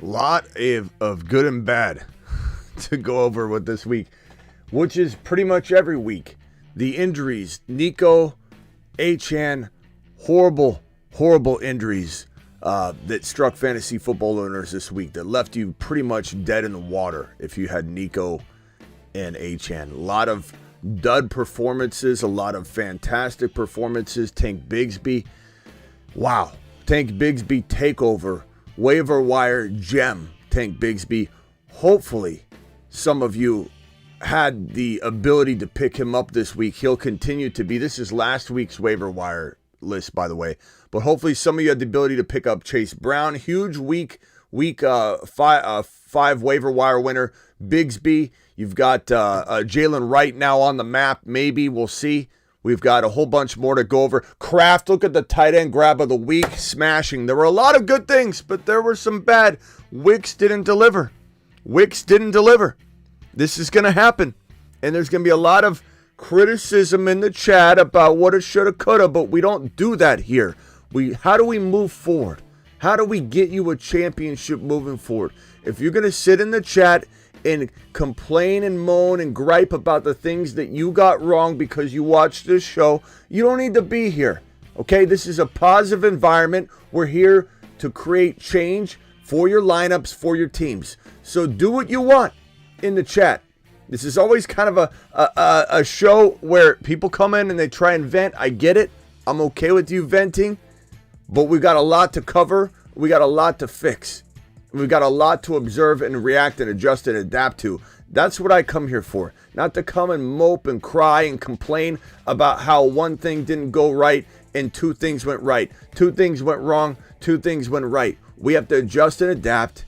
Lot of good and bad to go over with this week, which is pretty much every week. The injuries, Nico, Achane, horrible injuries that struck fantasy football owners this week that left you pretty much dead in the water if you had Nico and Achane. A lot of dud performances, a lot of fantastic performances. Tank Bigsby, wow. Tank Bigsby takeover. Waiver wire gem, Tank Bigsby. Hopefully, some of you had the ability to pick him up this week. He'll continue to be. This is last week's waiver wire list, by the way. But hopefully, some of you had the ability to pick up Chase Brown. Huge week 5 waiver wire winner. Bigsby. You've got Jalen Wright now on the map. Maybe we'll see. We've got a whole bunch more to go over. Kraft, look at the tight end grab of the week, smashing. There were a lot of good things, but there were some bad. Wicks didn't deliver. This is going to happen. And there's going to be a lot of criticism in the chat about what it shoulda, coulda, but we don't do that here. How do we move forward? How do we get you a championship moving forward? If you're going to sit in the chat and complain and moan and gripe about the things that you got wrong because you watched this show, you don't need to be here, okay? This is a positive environment. We're here to create change for your lineups, for your teams. So do what you want in the chat. This is always kind of a show where people come in and they try and vent. I get it. I'm okay with you venting, but we got a lot to cover. We got a lot to fix. We've got a lot to observe and react and adjust and adapt to. That's what I come here for. Not to come and mope and cry and complain about how one thing didn't go right and two things went right. Two things went wrong, two things went right. We have to adjust and adapt.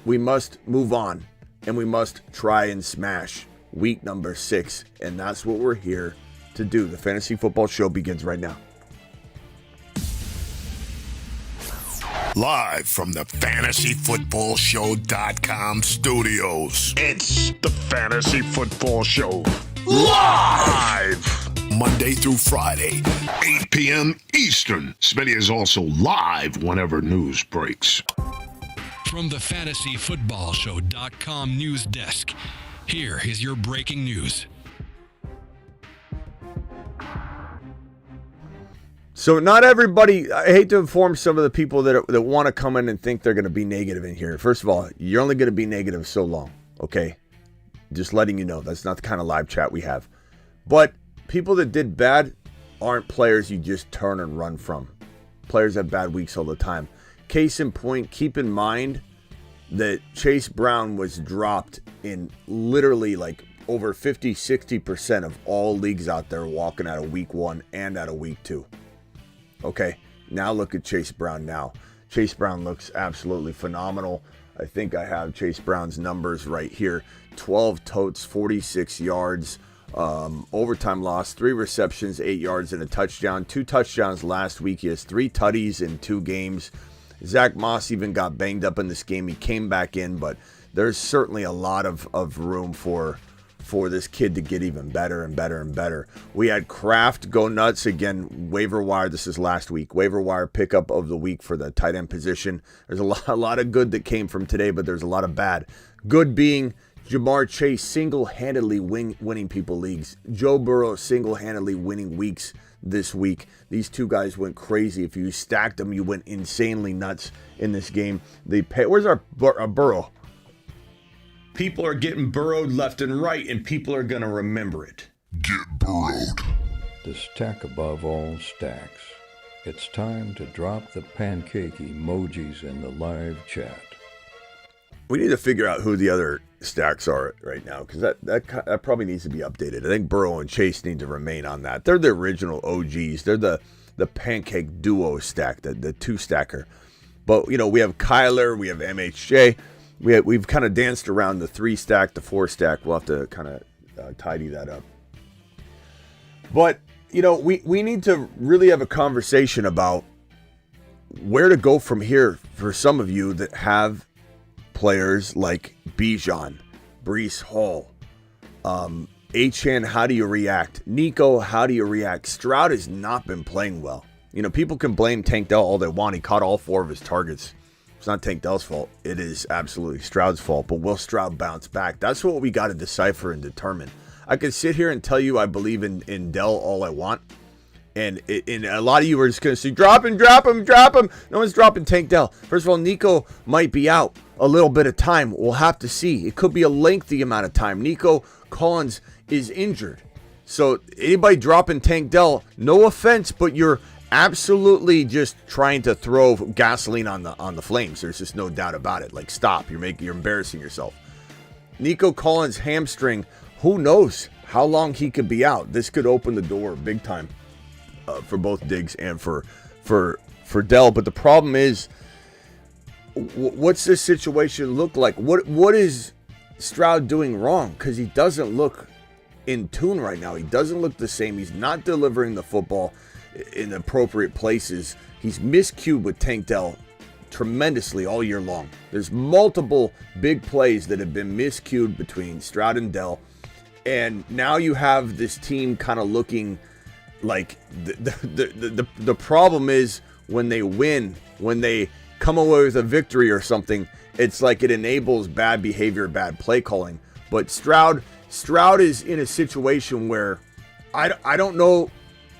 We must move on. And we must try and smash week number 6. And that's what we're here to do. The Fantasy Football Show begins right now. Live from the FantasyFootballShow.com studios. It's the Fantasy Football Show. Live! Monday through Friday, 8 p.m. Eastern. Smitty is also live whenever news breaks. From the FantasyFootballShow.com news desk, here is your breaking news. So not everybody, I hate to inform some of the people that want to come in and think they're going to be negative in here. First of all, you're only going to be negative so long, okay? Just letting you know, that's not the kind of live chat we have. But people that did bad aren't players you just turn and run from. Players have bad weeks all the time. Case in point, keep in mind that Chase Brown was dropped in literally like over 50-60% of all leagues out there walking out of week 1 and out of week 2. Okay, now look at Chase Brown now. Chase Brown looks absolutely phenomenal. I think I have Chase Brown's numbers right here. 12 totes, 46 yards, overtime loss, 3 receptions, 8 yards, and a touchdown. 2 touchdowns last week. He has 3 tutties in 2 games. Zach Moss even got banged up in this game. He came back in, but there's certainly a lot of room for this kid to get even better and better and better. We had Kraft go nuts again. Waiver wire. This is last week. Waiver wire pickup of the week for the tight end position. There's a lot of good that came from today, but there's a lot of bad. Good being Jamar Chase single-handedly winning people leagues. Joe Burrow single-handedly winning weeks this week. These two guys went crazy. If you stacked them, you went insanely nuts in this game. Where's our Burrow? People are getting burrowed left and right, and people are going to remember it. Get burrowed. The stack above all stacks. It's time to drop the pancake emojis in the live chat. We need to figure out who the other stacks are right now, because that probably needs to be updated. I think Burrow and Chase need to remain on that. They're the original OGs. They're the pancake duo stack, the 2-stacker. But, you know, we have Kyler, we have MHJ. We've kind of danced around the 3-stack, the 4-stack. We'll have to kind of tidy that up. But, you know, we need to really have a conversation about where to go from here for some of you that have players like Bijan, Breece Hall, Achane, how do you react? Nico, how do you react? Stroud has not been playing well. You know, people can blame Tank Dell all they want. He caught all 4 of his targets. It's not Tank Dell's fault. It is absolutely Stroud's fault. But will Stroud bounce back? That's what we got to decipher and determine. I could sit here and tell you I believe in Dell all I want. And a lot of you are just going to say, drop him. No one's dropping Tank Dell. First of all, Nico might be out a little bit of time. We'll have to see. It could be a lengthy amount of time. Nico Collins is injured. So anybody dropping Tank Dell, no offense, but you're absolutely just trying to throw gasoline on the flames. There's just no doubt about it. Like, stop. You're embarrassing yourself. Nico Collins hamstring, who knows how long he could be out. This could open the door big time for both Diggs and for Dell. But the problem is, what's this situation look like? What is Stroud doing wrong? Because he doesn't look in tune right now. He doesn't look the same. He's not delivering the football in the appropriate places. He's miscued with Tank Dell tremendously all year long. There's multiple big plays that have been miscued between Stroud and Dell, and now you have this team kind of looking like the problem is when they win, when they come away with a victory or something, it's like it enables bad behavior, bad play calling. But Stroud is in a situation where I don't know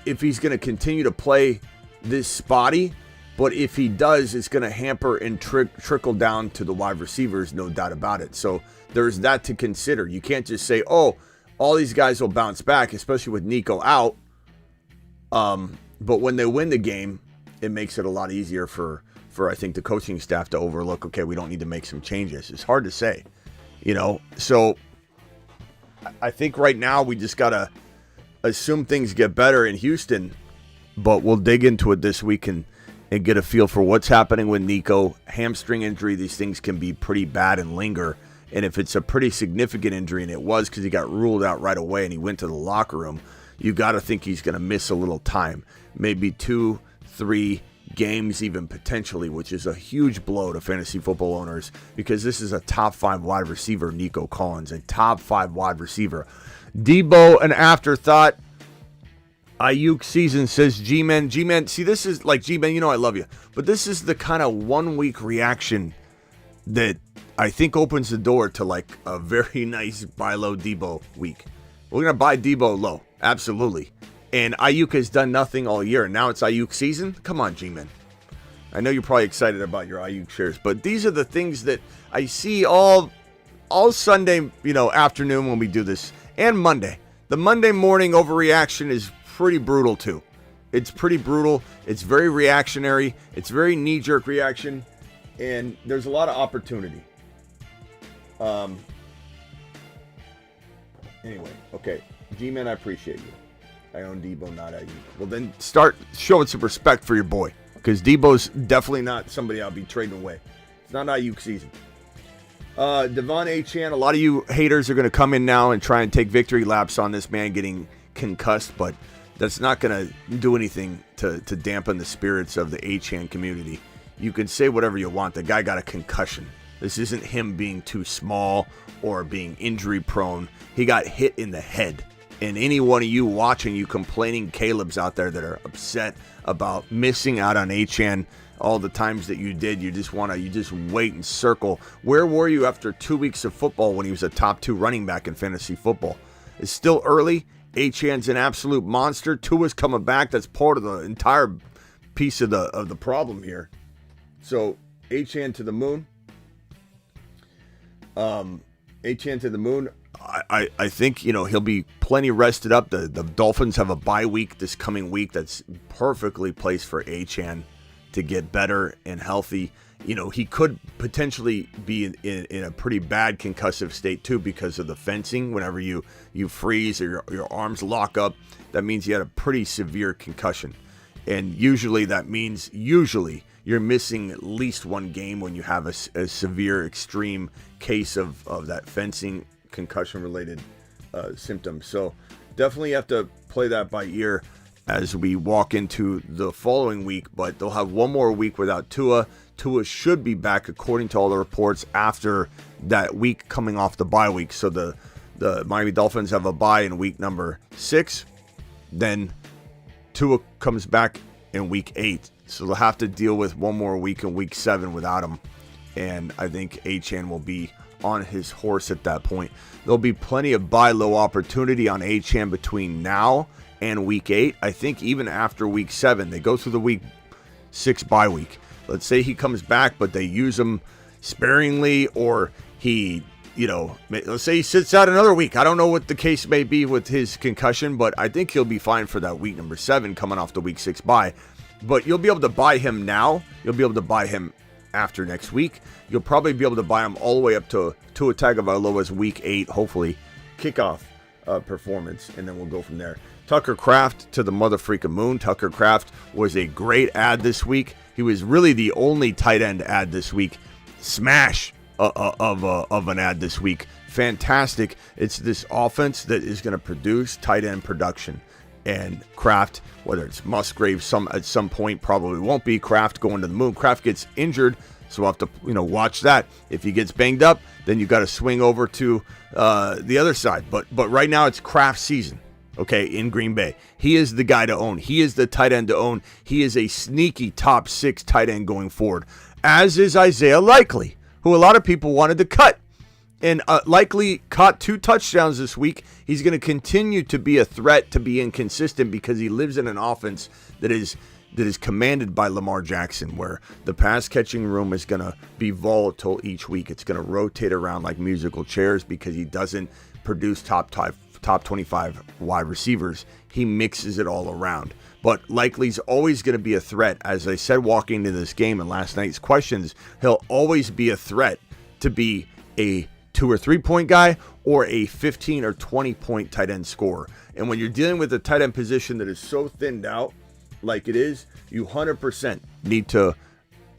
if he's going to continue to play this spotty, but if he does, it's going to hamper and trickle down to the wide receivers, no doubt about it. So there's that to consider. You can't just say, oh, all these guys will bounce back, especially with Nico out. But when they win the game, it makes it a lot easier for I think the coaching staff to overlook, okay, we don't need to make some changes. It's hard to say, So I think right now we just got to assume things get better in Houston, but we'll dig into it this week and get a feel for what's happening with Nico. Hamstring injury, these things can be pretty bad and linger. And if it's a pretty significant injury, and it was because he got ruled out right away and he went to the locker room, you got to think he's going to miss a little time, maybe 2-3 games even potentially, which is a huge blow to fantasy football owners because this is a top 5 wide receiver, Nico Collins, a top 5 wide receiver. Debo, an afterthought. Ayuk season, says G-Man. G-Man, see, this is like, G-Man, I love you, but this is the kind of 1 week reaction that I think opens the door to like a very nice buy low Debo week. We're going to buy Debo low. Absolutely. And Ayuk has done nothing all year. Now it's Ayuk season. Come on, G-Man. I know you're probably excited about your Ayuk shares, but these are the things that I see all Sunday, afternoon when we do this, and Monday. The Monday morning overreaction is pretty brutal too. It's pretty brutal. It's very reactionary. It's very knee-jerk reaction, and there's a lot of opportunity. Anyway, okay. G-Man, I appreciate you. I own Debo, not Ayuk. Well, then start showing some respect for your boy, because Debo's definitely not somebody I'll be trading away. It's not Ayuk season. Devon Achane, a lot of you haters are going to come in now and try and take victory laps on this man getting concussed, but that's not going to do anything to dampen the spirits of the Achane community. You can say whatever you want. The guy got a concussion. This isn't him being too small or being injury prone. He got hit in the head. And any one of you watching, you complaining Caleb's out there that are upset about missing out on Achane all the times that you did, you just wait and circle. Where were you after 2 weeks of football when he was a top 2 running back in fantasy football? It's still early. Achane's an absolute monster. Tua's coming back. That's part of the entire piece of the problem here. So Achane to the moon. Achane to the moon. I think, he'll be plenty rested up. The Dolphins have a bye week this coming week that's perfectly placed for Achane to get better and healthy. He could potentially be in a pretty bad concussive state too because of the fencing. Whenever you freeze or your arms lock up, that means you had a pretty severe concussion. And usually that means you're missing at least 1 game when you have a severe extreme case of that fencing concussion related symptoms. So definitely have to play that by ear as we walk into the following week, but they'll have 1 more week without Tua. Tua should be back according to all the reports after that week coming off the bye week. So the Miami Dolphins have a bye in week number 6. Then Tua comes back in week 8. So they'll have to deal with 1 more week in week 7 without him. and I think Achane will be on his horse at that point. There'll be plenty of buy low opportunity on Achane between now and week 8. I think even after week 7, they go through the week 6 bye week. Let's say he comes back, but they use him sparingly, or he, let's say he sits out another week. I don't know what the case may be with his concussion, but I think he'll be fine for that week number 7 coming off the week 6 bye. But you'll be able to buy him now. You'll be able to buy him after next week. You'll probably be able to buy him all the way up to Tua Tagovailoa's week 8, hopefully, kickoff performance, and then we'll go from there. Tucker Kraft to the mother freaking moon. Tucker Kraft was a great ad this week. He was really the only tight end ad this week. Smash of an ad this week. Fantastic. It's this offense that is going to produce tight end production. And Kraft, whether it's Musgrave at some point, probably won't be. Kraft going to the moon. Kraft gets injured, so we'll have to watch that. If he gets banged up, then you got to swing over to the other side. But right now it's Kraft season. Okay, in Green Bay. He is the guy to own. He is the tight end to own. He is a sneaky top 6 tight end going forward, as is Isaiah Likely, who a lot of people wanted to cut. And Likely caught 2 touchdowns this week. He's going to continue to be a threat to be inconsistent because he lives in an offense that is commanded by Lamar Jackson, where the pass catching room is going to be volatile each week. It's going to rotate around like musical chairs because he doesn't produce top 25 wide receivers. He mixes it all around. But Likely's always going to be a threat. As I said walking into this game and last night's questions, he'll always be a threat to be a 2 or 3 point guy or a 15 or 20 point tight end scorer. And when you're dealing with a tight end position that is so thinned out like it is, you 100% need to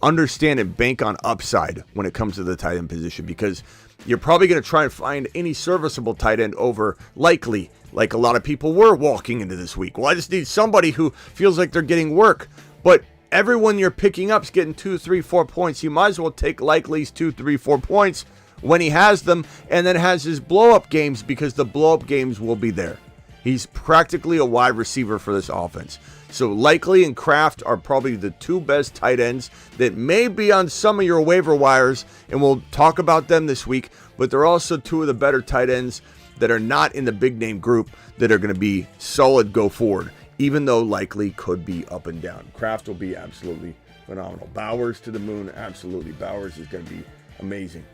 understand and bank on upside when it comes to the tight end position, because you're probably going to try and find any serviceable tight end over Likely, like a lot of people were walking into this week. Well, I just need somebody who feels like they're getting work. But everyone you're picking up is getting 2, 3, 4 points. You might as well take Likely's 2, 3, 4 points when he has them, and then has his blow-up games, because the blow-up games will be there. He's practically a wide receiver for this offense. So Likely and Kraft are probably the 2 best tight ends that may be on some of your waiver wires, and we'll talk about them this week, but they're also 2 of the better tight ends that are not in the big name group that are going to be solid go forward, even though Likely could be up and down. Kraft will be absolutely phenomenal. Bowers to the moon, absolutely. Bowers is going to be amazing.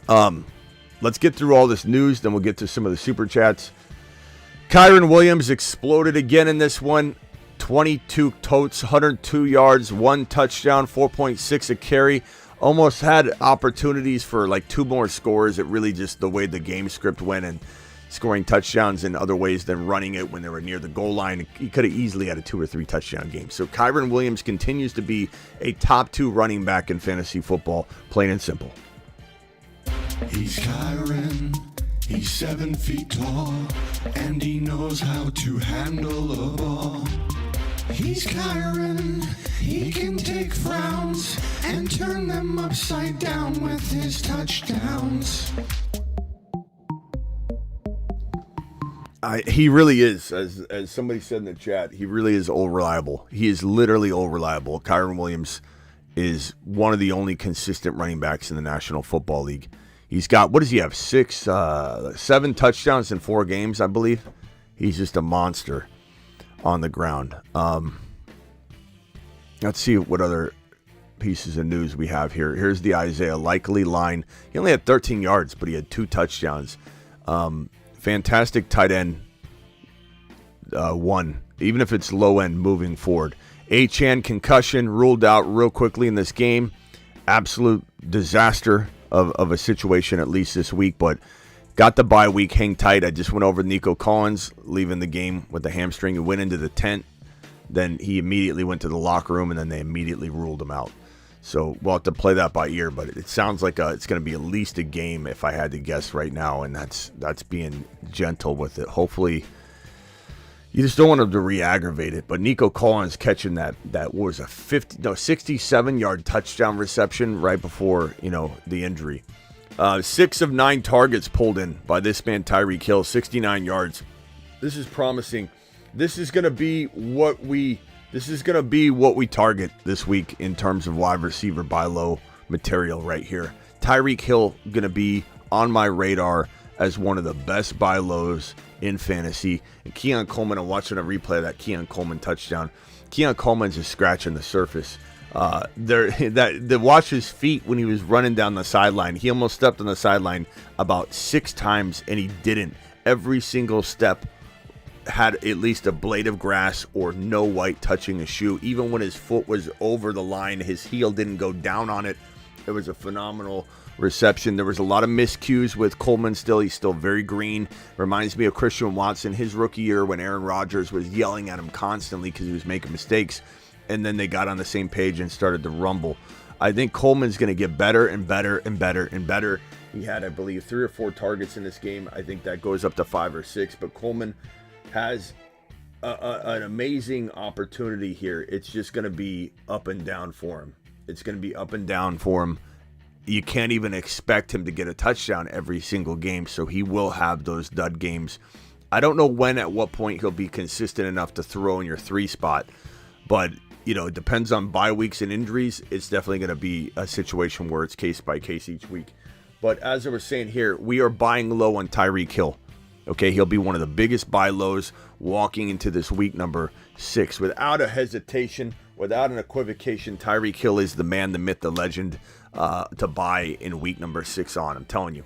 Let's get through all this news, then we'll get to some of the super chats. Kyren Williams exploded again in this one. 22 totes, 102 yards, 1 touchdown, 4.6 a carry. Almost had opportunities for like 2 more scores. It really just the way the game script went, and scoring touchdowns in other ways than running it when they were near the goal line. He could have easily had a 2 or 3 touchdown game. So Kyren Williams continues to be a top 2 running back in fantasy football, plain and simple. He's Kyren, he's 7 feet tall, and he knows how to handle a ball. He's Kyren, he can take frowns and turn them upside down with his touchdowns. He really is, as somebody said in the chat, he really is all reliable. He is literally all reliable. Kyren Williams is one of the only consistent running backs in the National Football League. He's got, what does he have, 7 touchdowns in 4 games, I believe. He's just a monster on the ground. Let's see what other pieces of news we have here. Here's the Isaiah Likely line. He only had 13 yards, but he had 2 touchdowns. Fantastic tight end, 1, even if it's low end moving forward. Achane concussion ruled out real quickly in this game. Absolute disaster of a situation, at least this week, but got the bye week. Hang tight. I just went over Nico Collins leaving the game with the hamstring. He went into the tent. Then he immediately went to the locker room, and then they immediately ruled him out. So we'll have to play that by ear, but it sounds like it's going to be at least a game if I had to guess right now, and that's being gentle with it. Hopefully, you just don't want him to re-aggravate it. But Nico Collins catching that was a 67-yard touchdown reception right before the injury. 6 of 9 targets pulled in by this man Tyreek Hill, 69 yards. This is promising. This is going to be what we target this week in terms of wide receiver buy low material right here. Tyreek Hill going to be on my radar as one of the best buy lows in fantasy. And Keon Coleman, I'm watching a replay of that Keon Coleman touchdown. Keon Coleman's just scratching the surface. Watch his feet when he was running down the sideline. He almost stepped on the sideline about 6 times, and he didn't. Every single step had at least a blade of grass or no white touching his shoe. Even when his foot was over the line, his heel didn't go down on it. It was a phenomenal reception. There was a lot of miscues with Coleman still. He's still very green. Reminds me of Christian Watson, his rookie year, when Aaron Rodgers was yelling at him constantly because he was making mistakes. And then they got on the same page and started to rumble. I think Coleman's going to get better and better and better and better. He had, I believe, 3 or 4 targets in this game. I think that goes up to 5 or 6. But Coleman has an amazing opportunity here. It's just going to be up and down for him. It's going to be up and down for him. You can't even expect him to get a touchdown every single game, so he will have those dud games. I don't know when, at what point he'll be consistent enough to throw in your 3 spot, but it depends on bye weeks and injuries. It's definitely going to be a situation where it's case by case each week. But as I was saying here, we are buying low on Tyreek Hill. Okay, he'll be one of the biggest buy lows walking into this week number 6. Without a hesitation, without an equivocation, Tyreek Hill is the man, the myth, the legend to buy in week number 6 on. I'm telling you,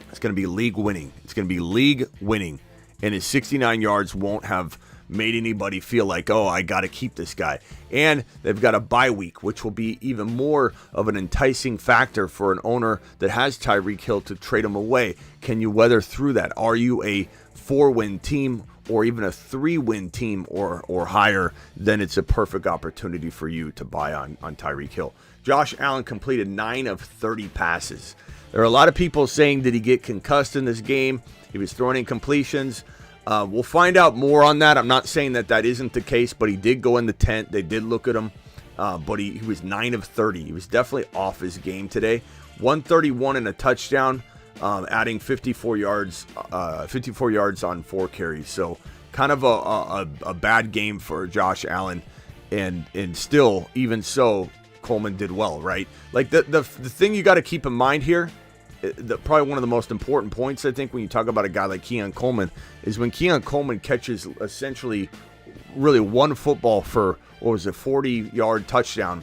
it's going to be league winning. It's going to be league winning. And his 69 yards won't have made anybody feel like, oh, I got to keep this guy. And they've got a bye week, which will be even more of an enticing factor for an owner that has Tyreek Hill to trade him away. Can you weather through that? Are you a 4-win team or even a 3-win team or higher? Then it's a perfect opportunity for you to buy on Tyreek Hill. Josh Allen completed 9 of 30 passes. There are a lot of people saying, did he get concussed in this game? He was throwing incompletions. We'll find out more on that. I'm not saying that isn't the case, but he did go in the tent. They did look at him, but he was 9 of 30. He was definitely off his game today. 131 and a touchdown, adding 54 yards on 4 carries. So kind of a bad game for Josh Allen, and still, even so, Coleman did well, right? Like the thing you got to keep in mind here, probably one of the most important points, I think, when you talk about a guy like Keon Coleman, is when Keon Coleman catches essentially really one football for, 40-yard touchdown,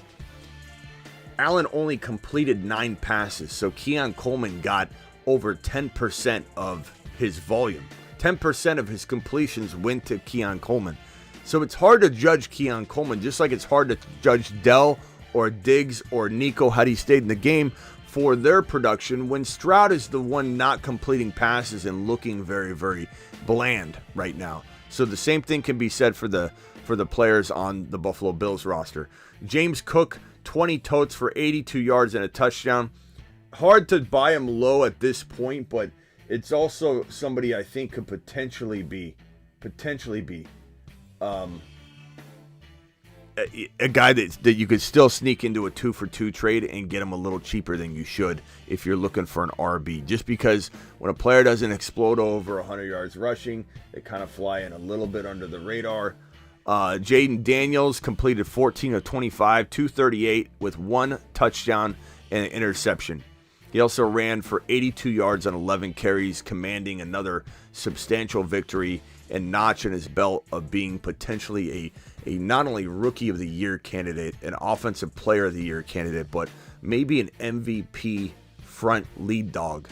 Allen only completed 9 passes. So Keon Coleman got over 10% of his volume. 10% of his completions went to Keon Coleman. So it's hard to judge Keon Coleman, just like it's hard to judge Dell or Diggs or Nico had he stayed in the game for their production when Stroud is the one not completing passes and looking very, very bland right now. So the same thing can be said for the players on the Buffalo Bills roster. James Cook, 20 totes for 82 yards and a touchdown. Hard to buy him low at this point, but it's also somebody I think could potentially be a guy that you could still sneak into a 2-for-2 trade and get him a little cheaper than you should if you're looking for an RB. Just because when a player doesn't explode over 100 yards rushing, they kind of fly in a little bit under the radar. Jaden Daniels completed 14 of 25, 238 with 1 touchdown and an interception. He also ran for 82 yards on 11 carries, commanding another substantial victory and notch in his belt of being potentially a not only Rookie of the Year candidate, an Offensive Player of the Year candidate, but maybe an MVP front lead dog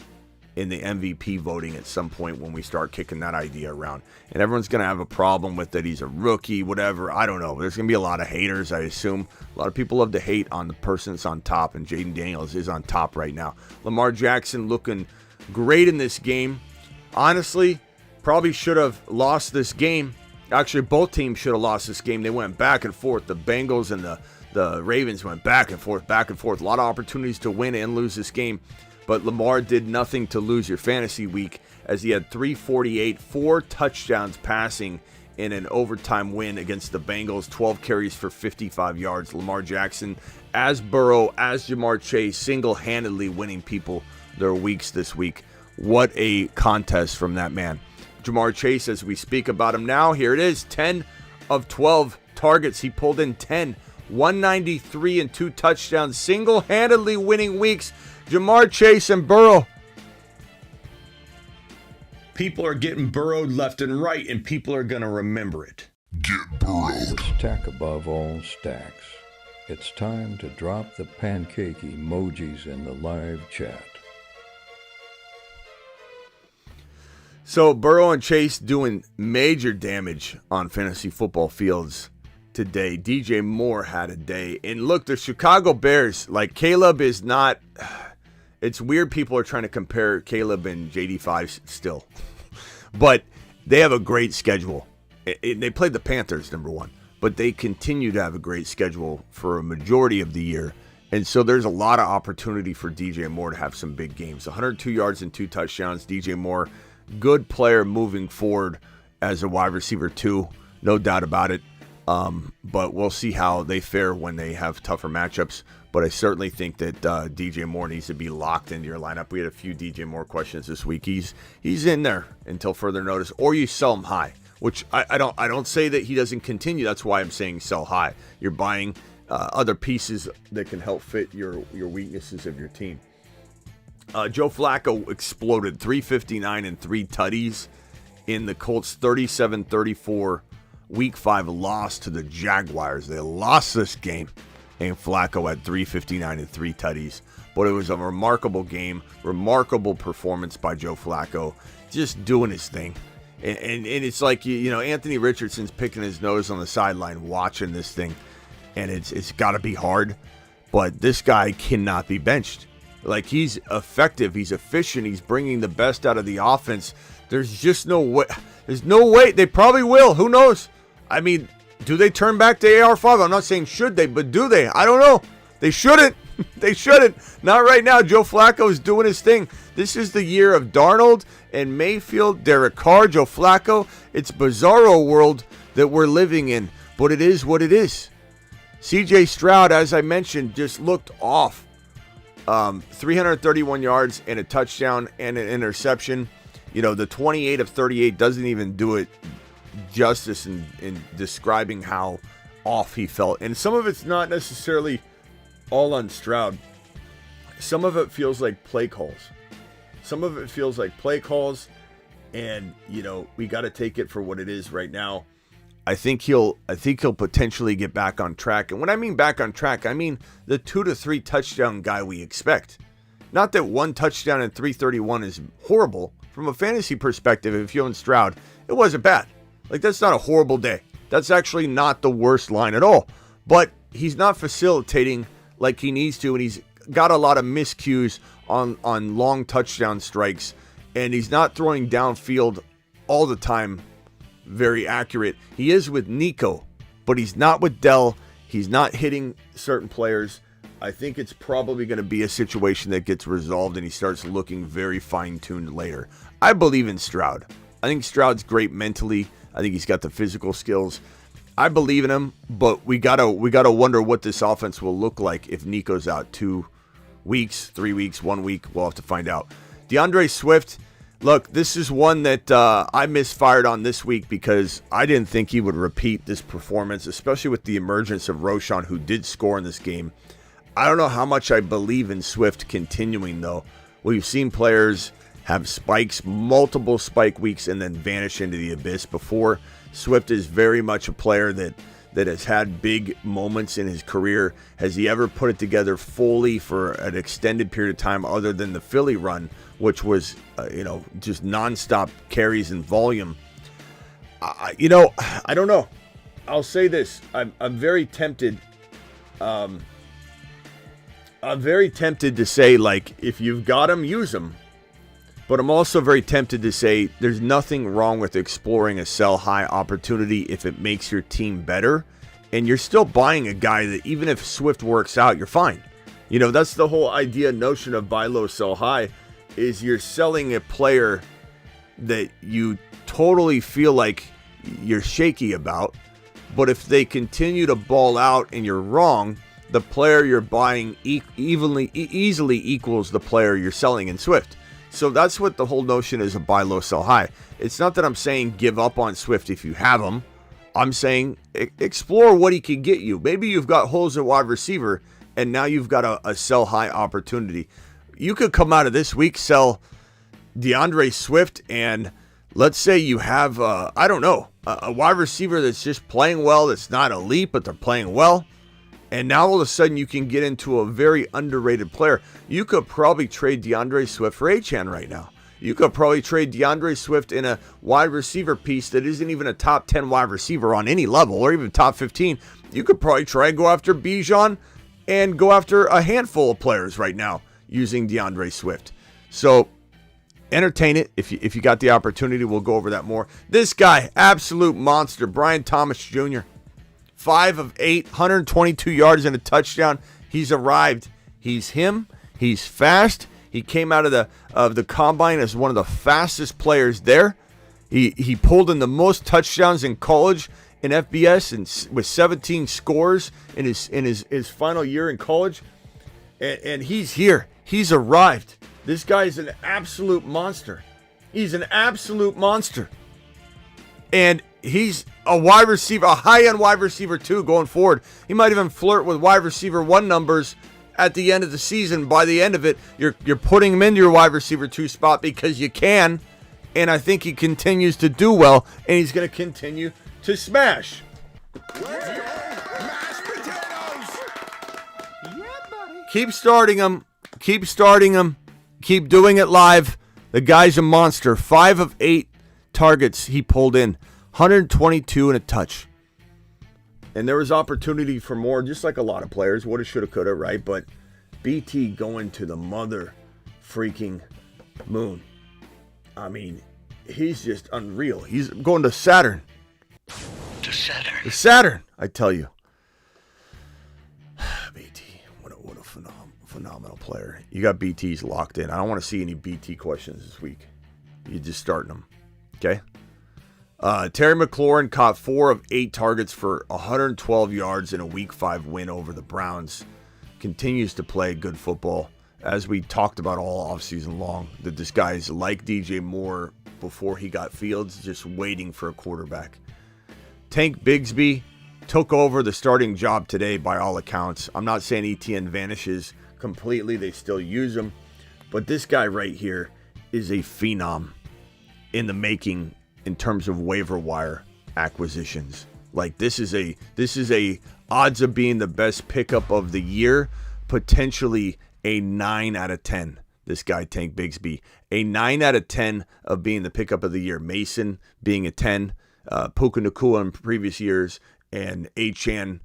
in the MVP voting at some point when we start kicking that idea around. And everyone's going to have a problem with that he's a rookie, whatever. I don't know. There's going to be a lot of haters, I assume. A lot of people love to hate on the person that's on top, and Jaden Daniels is on top right now. Lamar Jackson looking great in this game. Honestly, probably should have lost this game. Actually, both teams should have lost this game. They went back and forth. The Bengals and the Ravens went back and forth, back and forth. A lot of opportunities to win and lose this game. But Lamar did nothing to lose your fantasy week, as he had 348, 4 touchdowns passing in an overtime win against the Bengals, 12 carries for 55 yards. Lamar Jackson, as Burrow, as Jamar Chase, single-handedly winning people their weeks this week. What a contest from that man. Jamar Chase, as we speak about him now, here it is, 10 of 12 targets. He pulled in 10, 193 and 2 touchdowns, single-handedly winning weeks. Jamar Chase and Burrow. People are getting burrowed left and right, and people are going to remember it. Get burrowed. Stack above all stacks. It's time to drop the pancake emojis in the live chat. So Burrow and Chase doing major damage on fantasy football fields today. DJ Moore had a day. And look, the Chicago Bears, like Caleb is not... It's weird people are trying to compare Caleb and JD5 still. But they have a great schedule. They played the Panthers, number one. But they continue to have a great schedule for a majority of the year. And so there's a lot of opportunity for DJ Moore to have some big games. 102 yards and 2 touchdowns. DJ Moore, good player moving forward as a wide receiver too. No doubt about it. But we'll see how they fare when they have tougher matchups. But I certainly think that DJ Moore needs to be locked into your lineup. We had a few DJ Moore questions this week. He's in there until further notice, or you sell him high, which I don't say that he doesn't continue. That's why I'm saying sell high. You're buying other pieces that can help fit your weaknesses of your team. Joe Flacco exploded, 359 and 3 tutties in the Colts 37-34 Week 5 loss to the Jaguars. They lost this game, and Flacco had 359 and 3 tutties. But it was a remarkable game, remarkable performance by Joe Flacco, just doing his thing. And it's like, you know, Anthony Richardson's picking his nose on the sideline watching this thing, and it's got to be hard. But this guy cannot be benched. Like, he's effective, he's efficient, he's bringing the best out of the offense. There's just no way. There's no way. They probably will. Who knows? I mean, do they turn back to AR5? I'm not saying should they, but do they? I don't know. They shouldn't. They shouldn't. Not right now. Joe Flacco is doing his thing. This is the year of Darnold and Mayfield, Derek Carr, Joe Flacco. It's bizarro world that we're living in, but it is what it is. CJ Stroud, as I mentioned, just looked off. 331 yards and a touchdown and an interception. You know, the 28 of 38 doesn't even do it justice in describing how off he felt. And some of it's not necessarily all on Stroud. Some of it feels like play calls. And, you know, we got to take it for what it is right now. I think he'll potentially get back on track. And when I mean back on track, I mean the 2 to 3 touchdown guy we expect. Not that 1 touchdown and 331 is horrible. From a fantasy perspective, if you own Stroud, it wasn't bad. Like, that's not a horrible day. That's actually not the worst line at all. But he's not facilitating like he needs to, and he's got a lot of miscues on long touchdown strikes, and he's not throwing downfield all the time very accurate. He is with Nico, but he's not with Dell. He's not hitting certain players. I think it's probably going to be a situation that gets resolved and he starts looking very fine-tuned later. I believe in Stroud. I think Stroud's great mentally. I think he's got the physical skills. I believe in him, but we gotta wonder what this offense will look like if Nico's out 2 weeks, 3 weeks, 1 week. We'll have to find out. DeAndre Swift, look, this is one that I misfired on this week because I didn't think he would repeat this performance, especially with the emergence of Roschon, who did score in this game. I don't know how much I believe in Swift continuing, though. We've seen players have spikes, multiple spike weeks, and then vanish into the abyss before. Swift is very much a player that has had big moments in his career. Has he ever put it together fully for an extended period of time other than the Philly run, which was, just nonstop carries and volume? I don't know. I'll say this. I'm very tempted. I'm very tempted to say, like, if you've got him, use him. But I'm also very tempted to say there's nothing wrong with exploring a sell high opportunity if it makes your team better. And you're still buying a guy that even if Swift works out, you're fine. That's the whole notion of buy low, sell high, is you're selling a player that you totally feel like you're shaky about. But if they continue to ball out and you're wrong, the player you're buying easily equals the player you're selling in Swift. So that's what the whole notion is of buy low, sell high. It's not that I'm saying give up on Swift if you have him. I'm saying explore what he can get you. Maybe you've got holes at wide receiver, and now you've got a sell high opportunity. You could come out of this week, sell DeAndre Swift, and let's say you have, a wide receiver that's just playing well, that's not elite, but they're playing well. And now all of a sudden you can get into a very underrated player. You could probably trade DeAndre Swift for Achane right now. You could probably trade DeAndre Swift in a wide receiver piece that isn't even a top 10 wide receiver on any level, or even top 15. You could probably try and go after Bijan and go after a handful of players right now using DeAndre Swift. So entertain it. If you got the opportunity, we'll go over that more. This guy, absolute monster, Brian Thomas Jr., 5 of 8, 122 yards and a touchdown. He's arrived. He's him. He's fast. He came out of the combine as one of the fastest players there. He pulled in the most touchdowns in college in FBS and with 17 scores in his final year in college. And he's here. He's arrived. This guy is an absolute monster. He's an absolute monster. And he's a wide receiver, a high-end wide receiver too going forward. He might even flirt with wide receiver 1 numbers at the end of the season. By the end of it, you're putting him into your wide receiver 2 spot because you can. And I think he continues to do well, and he's going to continue to smash. Mashed potatoes! Yeah, buddy. Keep starting him. Keep starting him. Keep doing it live. The guy's a monster. 5 of 8 targets he pulled in. 122 and a touch. And there was opportunity for more, just like a lot of players. Woulda, shoulda, coulda, right? But BT going to the mother freaking moon. I mean, he's just unreal. He's going to Saturn. To Saturn. To Saturn, I tell you. BT, what a phenomenal player. You got BTs locked in. I don't want to see any BT questions this week. You're just starting them. Okay? Terry McLaurin caught 4 of 8 targets for 112 yards in a Week 5 win over the Browns. Continues to play good football. As we talked about all offseason long, that this guy's like DJ Moore before he got Fields, just waiting for a quarterback. Tank Bigsby took over the starting job today by all accounts. I'm not saying ETN vanishes completely. They still use him. But this guy right here is a phenom in the making in terms of waiver wire acquisitions. Like this is a odds of being the best pickup of the year, potentially a 9 out of 10. This guy Tank Bigsby, a 9 out of 10 of being the pickup of the year. Mason being a 10, Puka Nacua in previous years, and Achane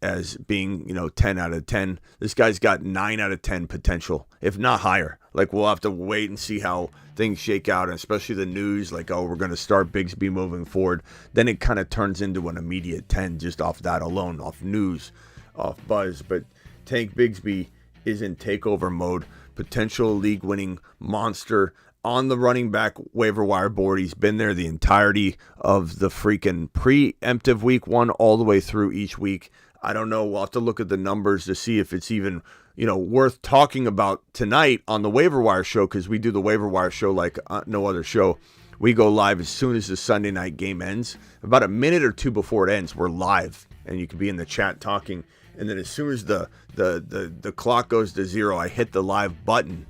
as being 10 out of 10. This guy's got 9 out of 10 potential, if not higher. Like we'll have to wait and see how things shake out, and especially the news, like, oh, we're going to start Bigsby moving forward. Then it kind of turns into an immediate 10 just off that alone, off news, off buzz. But Tank Bigsby is in takeover mode, potential league-winning monster on the running back waiver wire board. He's been there the entirety of the freaking preemptive week 1 all the way through each week. I don't know. We'll have to look at the numbers to see if it's even, worth talking about tonight on the waiver wire show, because we do the waiver wire show like no other show. We go live as soon as the Sunday night game ends. About a minute or two before it ends, we're live, and you can be in the chat talking. And then as soon as the clock goes to 0, I hit the live button,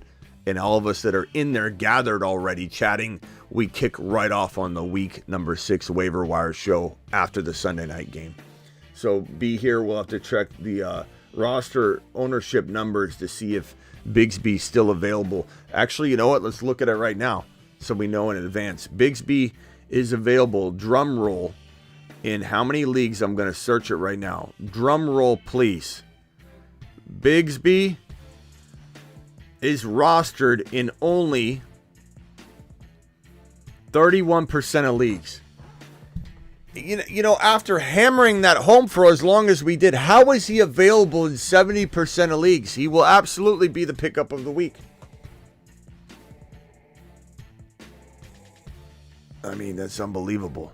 and all of us that are in there gathered already chatting, we kick right off on the week number 6 waiver wire show after the Sunday night game. So be here. We'll have to check the roster ownership numbers to see if Bigsby's still available. Actually, you know what? Let's look at it right now so we know in advance. Bigsby is available. Drum roll. In how many leagues? I'm going to search it right now. Drum roll, please. Bigsby is rostered in only 31% of leagues. After hammering that home for as long as we did, how is he available in 70% of leagues? He will absolutely be the pickup of the week. I mean, that's unbelievable.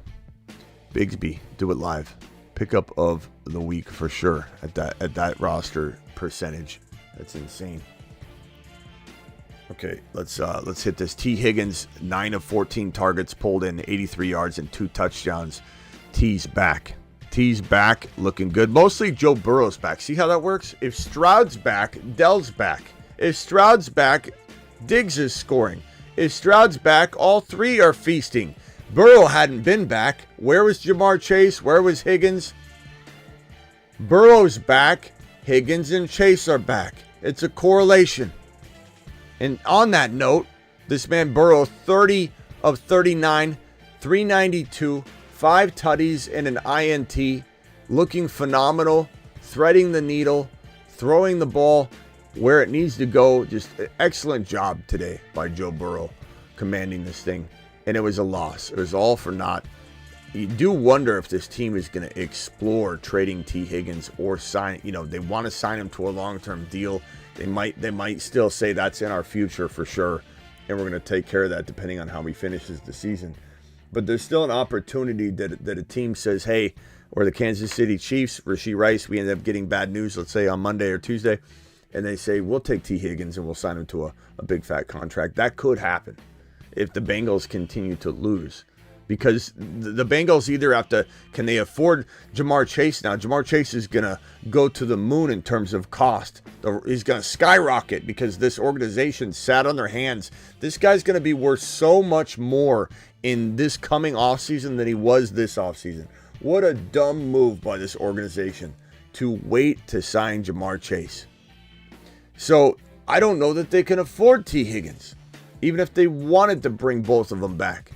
Bigsby, do it live. Pickup of the week for sure at that roster percentage. That's insane. Okay, let's hit this. T. Higgins, 9 of 14 targets, pulled in 83 yards and 2 touchdowns. T's back. T's back, looking good. Mostly Joe Burrow's back. See how that works? If Stroud's back, Dell's back. If Stroud's back, Diggs is scoring. If Stroud's back, all three are feasting. Burrow hadn't been back. Where was Jamar Chase? Where was Higgins? Burrow's back. Higgins and Chase are back. It's a correlation. And on that note, this man Burrow, 30 of 39, 392, 5 tutties and an INT, looking phenomenal, threading the needle, throwing the ball where it needs to go. Just an excellent job today by Joe Burrow commanding this thing. And it was a loss. It was all for naught. You do wonder if this team is going to explore trading T. Higgins or sign, they want to sign him to a long-term deal. They might still say that's in our future for sure. And we're going to take care of that depending on how he finishes the season. But there's still an opportunity that a team says, hey, or the Kansas City Chiefs, Rashee Rice, we end up getting bad news, let's say on Monday or Tuesday, and they say, we'll take T. Higgins and we'll sign him to a big fat contract. That could happen if the Bengals continue to lose. Because the Bengals either have to, can they afford Jamar Chase now? Jamar Chase is going to go to the moon in terms of cost. He's going to skyrocket because this organization sat on their hands. This guy's going to be worth so much more in this coming offseason than he was this offseason. What a dumb move by this organization to wait to sign Jamar Chase. So I don't know that they can afford T. Higgins, even if they wanted to bring both of them back.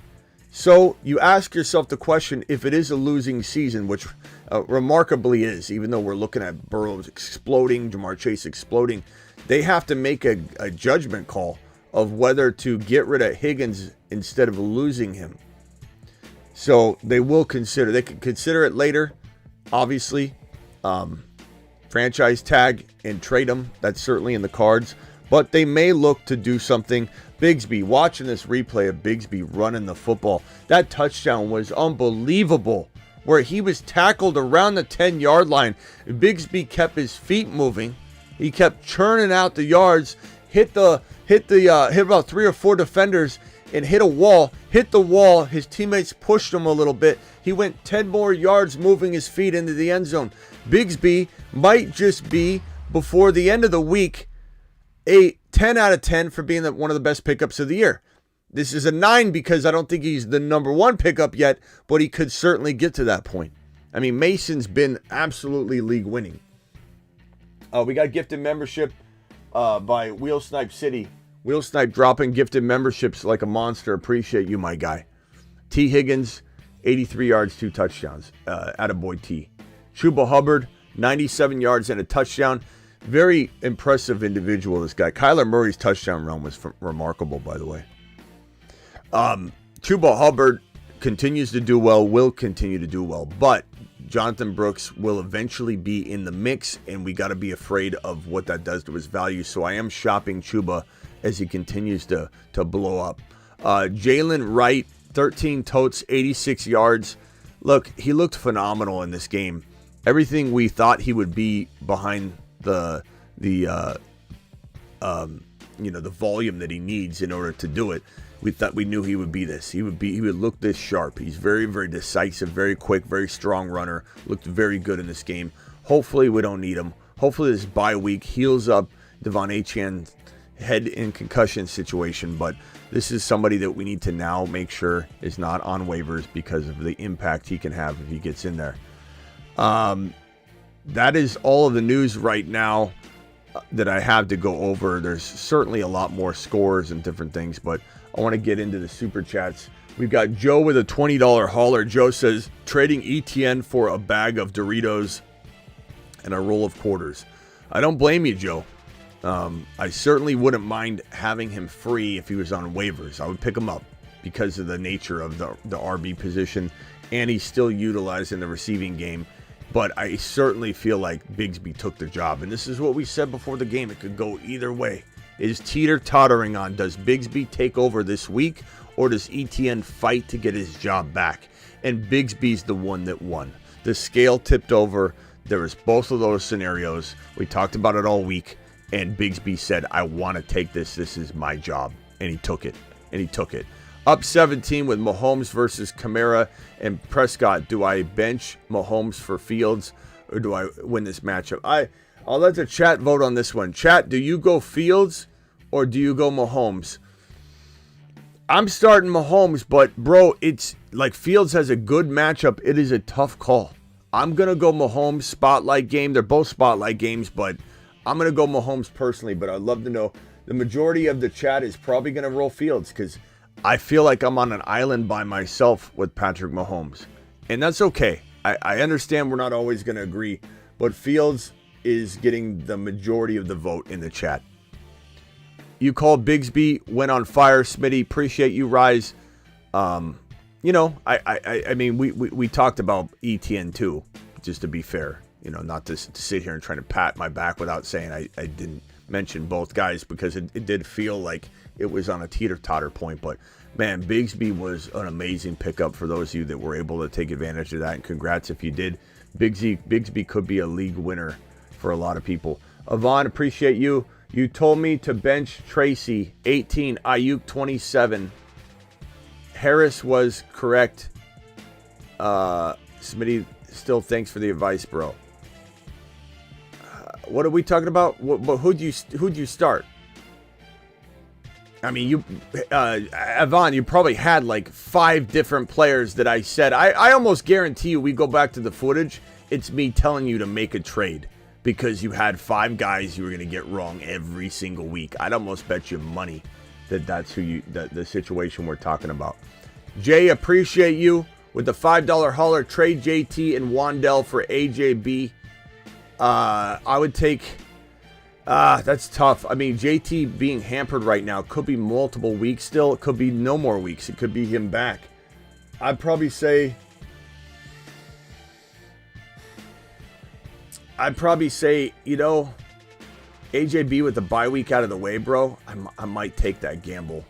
So you ask yourself the question, if it is a losing season, which remarkably is, even though we're looking at Burrow exploding, Jamar Chase exploding, they have to make a judgment call of whether to get rid of Higgins instead of losing him. So they could consider it later, obviously. Franchise tag and trade him. That's certainly in the cards. But they may look to do something. Bigsby, watching this replay of Bigsby running the football, that touchdown was unbelievable, where he was tackled around the 10-yard line. Bigsby kept his feet moving. He kept churning out the yards, hit about 3 or 4 defenders and hit a wall. Hit the wall. His teammates pushed him a little bit. He went 10 more yards moving his feet into the end zone. Bigsby might just be, before the end of the week, a 10 out of 10 for being one of the best pickups of the year. This is a 9 because I don't think he's the number 1 pickup yet, but he could certainly get to that point. I mean, Mason's been absolutely league winning. We got gifted membership by Wheel Snipe City. Wheel Snipe dropping gifted memberships like a monster. Appreciate you, my guy. T. Higgins, 83 yards, 2 touchdowns. Attaboy T. Chuba Hubbard, 97 yards and a touchdown. Very impressive individual, this guy. Kyler Murray's touchdown run was remarkable, by the way. Chuba Hubbard continues to do well, will continue to do well, but Jonathan Brooks will eventually be in the mix, and we got to be afraid of what that does to his value. So I am shopping Chuba as he continues to blow up. Jalen Wright, 13 totes, 86 yards. Look, he looked phenomenal in this game. Everything we thought he would be behind the volume that he needs in order to do it. We knew he would be this. He would look this sharp. He's very, very decisive, very quick, very strong runner. Looked very good in this game. Hopefully we don't need him. Hopefully this bye week heals up Devon Achane's head and concussion situation, but this is somebody that we need to now make sure is not on waivers because of the impact he can have if he gets in there. That is all of the news right now that I have to go over. There's certainly a lot more scores and different things, but I want to get into the super chats. We've got Joe with a $20 hauler. Joe says, trading ETN for a bag of Doritos and a roll of quarters. I don't blame you, Joe. I certainly wouldn't mind having him free if he was on waivers. I would pick him up because of the nature of the RB position, and he's still utilized in the receiving game. But I certainly feel like Bigsby took the job. And this is what we said before the game. It could go either way. It is teeter-tottering on, does Bigsby take over this week, or does ETN fight to get his job back? And Bigsby's the one that won. The scale tipped over. There was both of those scenarios. We talked about it all week. And Bigsby said, I want to take this. This is my job. And he took it. Up 17 with Mahomes versus Kamara and Prescott. Do I bench Mahomes for Fields or do I win this matchup? I'll let the chat vote on this one. Chat, do you go Fields or do you go Mahomes? I'm starting Mahomes, but bro, it's like Fields has a good matchup. It is a tough call. I'm going to go Mahomes spotlight game. They're both spotlight games, but I'm going to go Mahomes personally. But I'd love to know. The majority of the chat is probably going to roll Fields because I feel like I'm on an island by myself with Patrick Mahomes. And that's okay. I understand we're not always going to agree, but Fields is getting the majority of the vote in the chat. You called Bigsby, went on fire, Smitty. Appreciate you, Rise. You know, I mean, we talked about ETN too, just to be fair. You know, not to sit here and try to pat my back without saying I didn't mention both guys because it did feel like it was on a teeter-totter point. But, man, Bigsby was an amazing pickup for those of you that were able to take advantage of that. And congrats if you did. Bigsby could be a league winner for a lot of people. Avon, appreciate you. You told me to bench Tracy, 18, Ayuk, 27. Harris was correct. Smitty, still thanks for the advice, bro. What are we talking about? Who'd you start? I mean, Avon, you probably had like 5 different players that I said. I almost guarantee you we go back to the footage. It's me telling you to make a trade because you had 5 guys you were going to get wrong every single week. I'd almost bet you money that's the situation we're talking about. Jay, appreciate you with the $5 hauler. Trade JT and Wandell for AJB. I would take... that's tough. I mean, JT being hampered right now could be multiple weeks still. It could be no more weeks. It could be him back. I'd probably say, you know, AJB with the bye week out of the way, bro. I might take that gamble,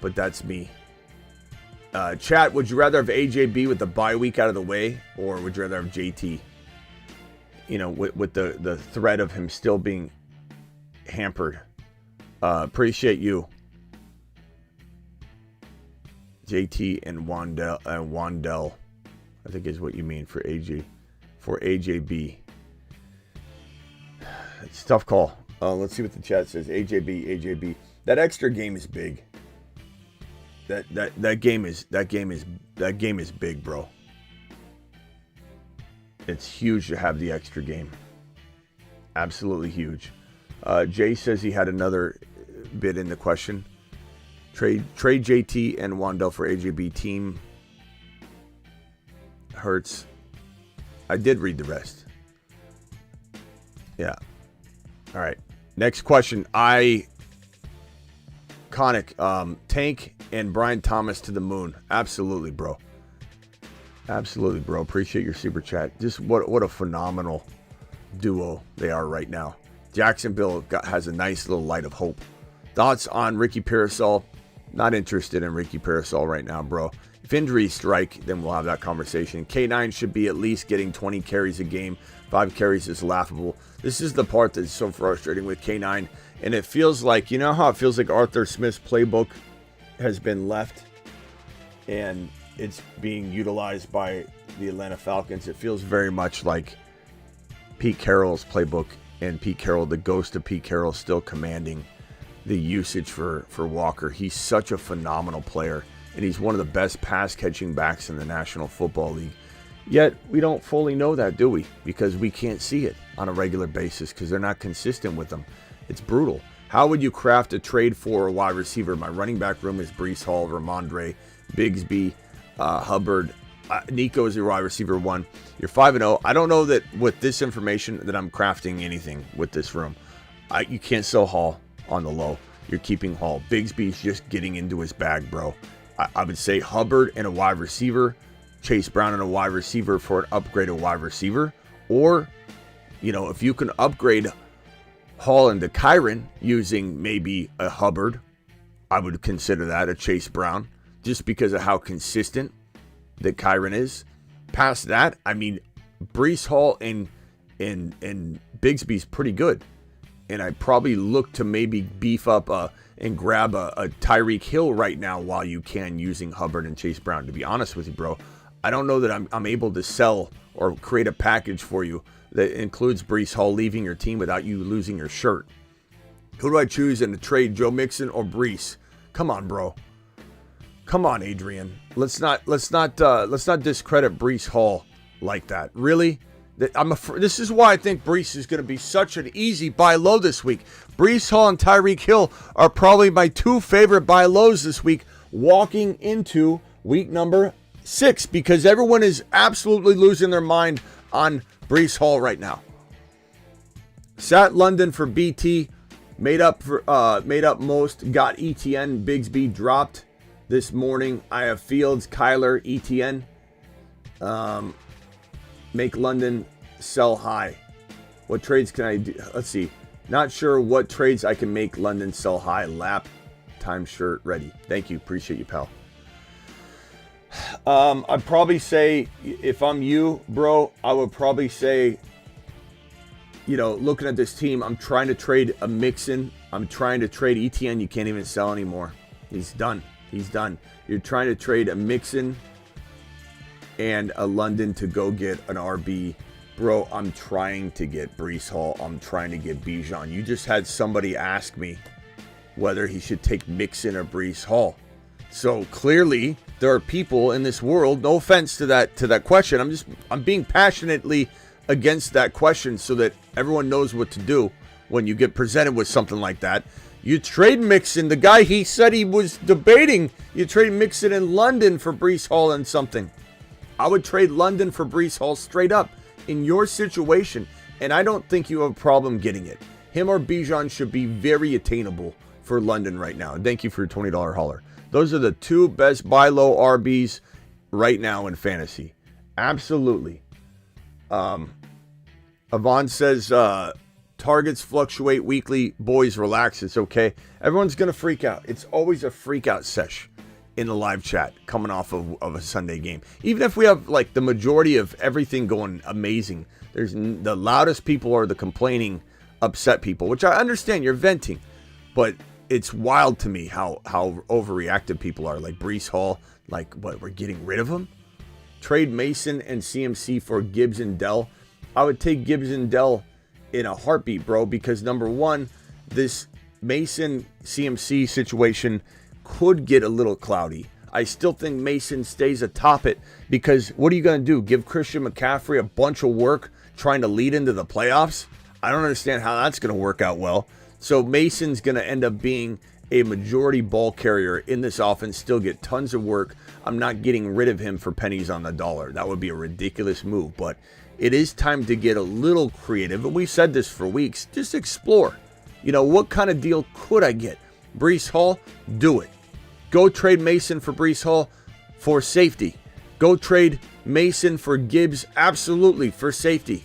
but that's me. Chat, would you rather have AJB with the bye week out of the way, or would you rather have JT? You know, with the threat of him still being hampered. Appreciate you. JT and Wandell, I think is what you mean for AJB. It's a tough call. Let's see what the chat says. AJB. That extra game is big. That game is big, bro. It's huge to have the extra game. Absolutely huge. Jay says he had another bit in the question. Trade JT and Wandell for AJB team. Hurts. I did read the rest. Yeah. All right. Next question. Tank and Brian Thomas to the moon. Absolutely, bro. Absolutely, bro. Appreciate your super chat. Just what a phenomenal duo they are right now. Jacksonville has a nice little light of hope. Thoughts on Ricky Parasol? Not interested in Ricky Parasol right now, bro. If injuries strike, then we'll have that conversation. K9 should be at least getting 20 carries a game. 5 carries is laughable. This is the part that's so frustrating with K9. And it feels like, you know how it feels like Arthur Smith's playbook has been left and it's being utilized by the Atlanta Falcons. It feels very much like Pete Carroll's playbook, and Pete Carroll, the ghost of Pete Carroll, still commanding the usage for Walker. He's such a phenomenal player, and he's one of the best pass-catching backs in the National Football League. Yet, we don't fully know that, do we? Because we can't see it on a regular basis because they're not consistent with them. It's brutal. How would you craft a trade for a wide receiver? My running back room is Breece Hall, Ramondre, Bigsby, Hubbard. Nico is your wide receiver 1. You're 5-0. I don't know that with this information that I'm crafting anything with this room. You can't sell Hall on the low. You're keeping Hall. Bigsby's just getting into his bag, bro. I would say Hubbard and a wide receiver, Chase Brown and a wide receiver for an upgraded wide receiver. Or, you know, if you can upgrade Hall into Kyron using maybe a Hubbard, I would consider that a Chase Brown, just because of how consistent that Kyron is. Past that, I mean, Breece Hall and Bigsby's pretty good. And I probably look to maybe beef up and grab a Tyreek Hill right now while you can, using Hubbard and Chase Brown. To be honest with you, bro, I don't know that I'm able to sell or create a package for you that includes Breece Hall leaving your team without you losing your shirt. Who do I choose in the trade, Joe Mixon or Breece? Come on, bro. Come on, Adrian. Let's not discredit Breece Hall like that. Really? This is why I think Breece is going to be such an easy buy low this week. Breece Hall and Tyreek Hill are probably my two favorite buy lows this week, walking into week number 6, because everyone is absolutely losing their mind on Breece Hall right now. Sat London for BT, made up most, got ETN, Bigsby dropped this morning. I have Fields, Kyler, ETN. Make London sell high. What trades can I do? Let's see. Not sure what trades I can make London sell high. Lap, time shirt, ready. Thank you. Appreciate you, pal. I'd probably say, if I'm you, bro, I would probably say, looking at this team, I'm trying to trade a Mixon. I'm trying to trade ETN. You can't even sell anymore. He's done. You're trying to trade a Mixon and a London to go get an RB. Bro, I'm trying to get Breece Hall. I'm trying to get Bijan. You just had somebody ask me whether he should take Mixon or Breece Hall. So clearly there are people in this world, no offense to that question. I'm being passionately against that question so that everyone knows what to do when you get presented with something like that. You trade Mixon, the guy he said he was debating, you trade Mixon in London for Breece Hall and something. I would trade London for Breece Hall straight up in your situation, and I don't think you have a problem getting it. Him or Bijan should be very attainable for London right now. And thank you for your $20 hauler. Those are the two best buy low RBs right now in fantasy. Absolutely. Avon says, targets fluctuate weekly. Boys, relax. It's okay. Everyone's going to freak out. It's always a freak out sesh in the live chat coming off of a Sunday game. Even if we have like the majority of everything going amazing, there's the loudest people are the complaining, upset people, which I understand. You're venting, but it's wild to me how overreactive people are. Like Breece Hall, like what, we're getting rid of him? Trade Mason and CMC for Gibbs and Dell. I would take Gibbs and Dell in a heartbeat, bro, because number one, this Mason CMC situation could get a little cloudy. I still think Mason stays atop it, because what are you going to do? Give Christian McCaffrey a bunch of work trying to lead into the playoffs? I don't understand how that's going to work out well. So Mason's going to end up being a majority ball carrier in this offense, still get tons of work. I'm not getting rid of him for pennies on the dollar. That would be a ridiculous move, but it is time to get a little creative. And we've said this for weeks. Just explore. What kind of deal could I get? Breece Hall, do it. Go trade Mason for Breece Hall for safety. Go trade Mason for Gibbs, absolutely, for safety.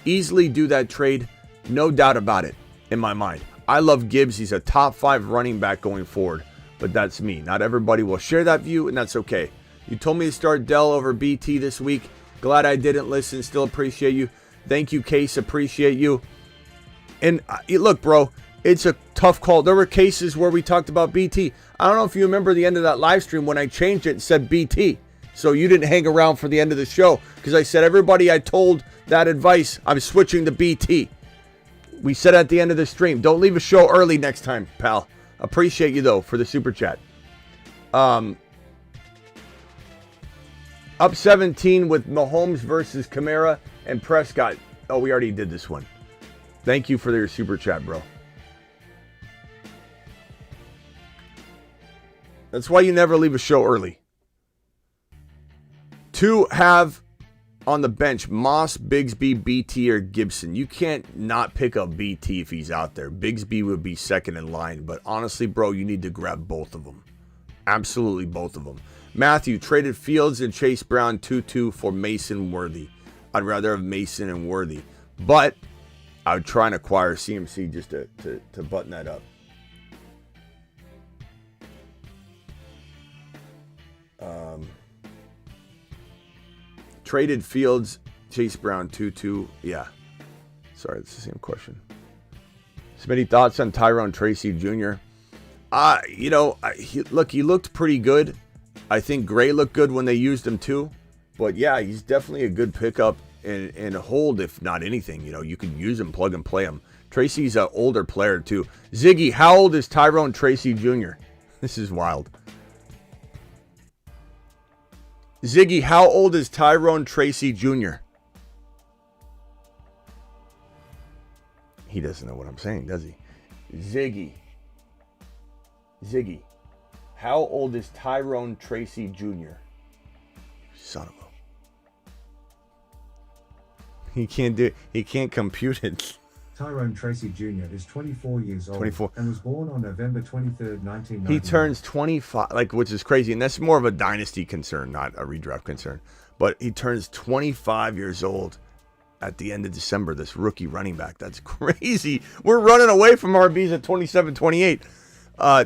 Easily do that trade, no doubt about it, in my mind. I love Gibbs. He's a top 5 running back going forward, but that's me. Not everybody will share that view, and that's okay. You told me to start Dell over BT this week. Glad I didn't listen. Still appreciate you. Thank you, Case. Appreciate you. And look, bro, it's a tough call. There were cases where we talked about BT. I don't know if you remember the end of that live stream when I changed it and said BT. So you didn't hang around for the end of the show, because I said everybody I told that advice, I'm switching to BT. We said at the end of the stream, don't leave a show early next time, pal. Appreciate you, though, for the super chat. Up 17 with Mahomes versus Kamara and Prescott. Oh, we already did this one. Thank you for your super chat, bro. That's why you never leave a show early. To have on the bench Moss, Bigsby, BT, or Gibson. You can't not pick up BT if he's out there. Bigsby would be second in line, but honestly, bro, you need to grab both of them. Absolutely both of them. Matthew traded Fields and Chase Brown 2-2 for Mason Worthy. I'd rather have Mason and Worthy, but I would try and acquire CMC just to button that up. Traded Fields, Chase Brown 2-2. Yeah. Sorry, it's the same question. Smitty, thoughts on Tyrone Tracy Jr.? He looked pretty good. I think Gray looked good when they used him too. But yeah, he's definitely a good pickup and hold, if not anything. You could use him, plug and play him. Tracy's an older player too. Ziggy, how old is Tyrone Tracy Jr.? This is wild. Ziggy, how old is Tyrone Tracy Jr.? He doesn't know what I'm saying, does he? Ziggy, how old is Tyrone Tracy Jr.? Son of a... He can't do it. He can't compute it. Tyrone Tracy Jr. is 24 years old 24. And was born on November 23rd, 1990. He turns 25, which is crazy, and that's more of a dynasty concern, not a redraft concern. But he turns 25 years old at the end of December, this rookie running back. That's crazy. We're running away from RBs at 27, 28.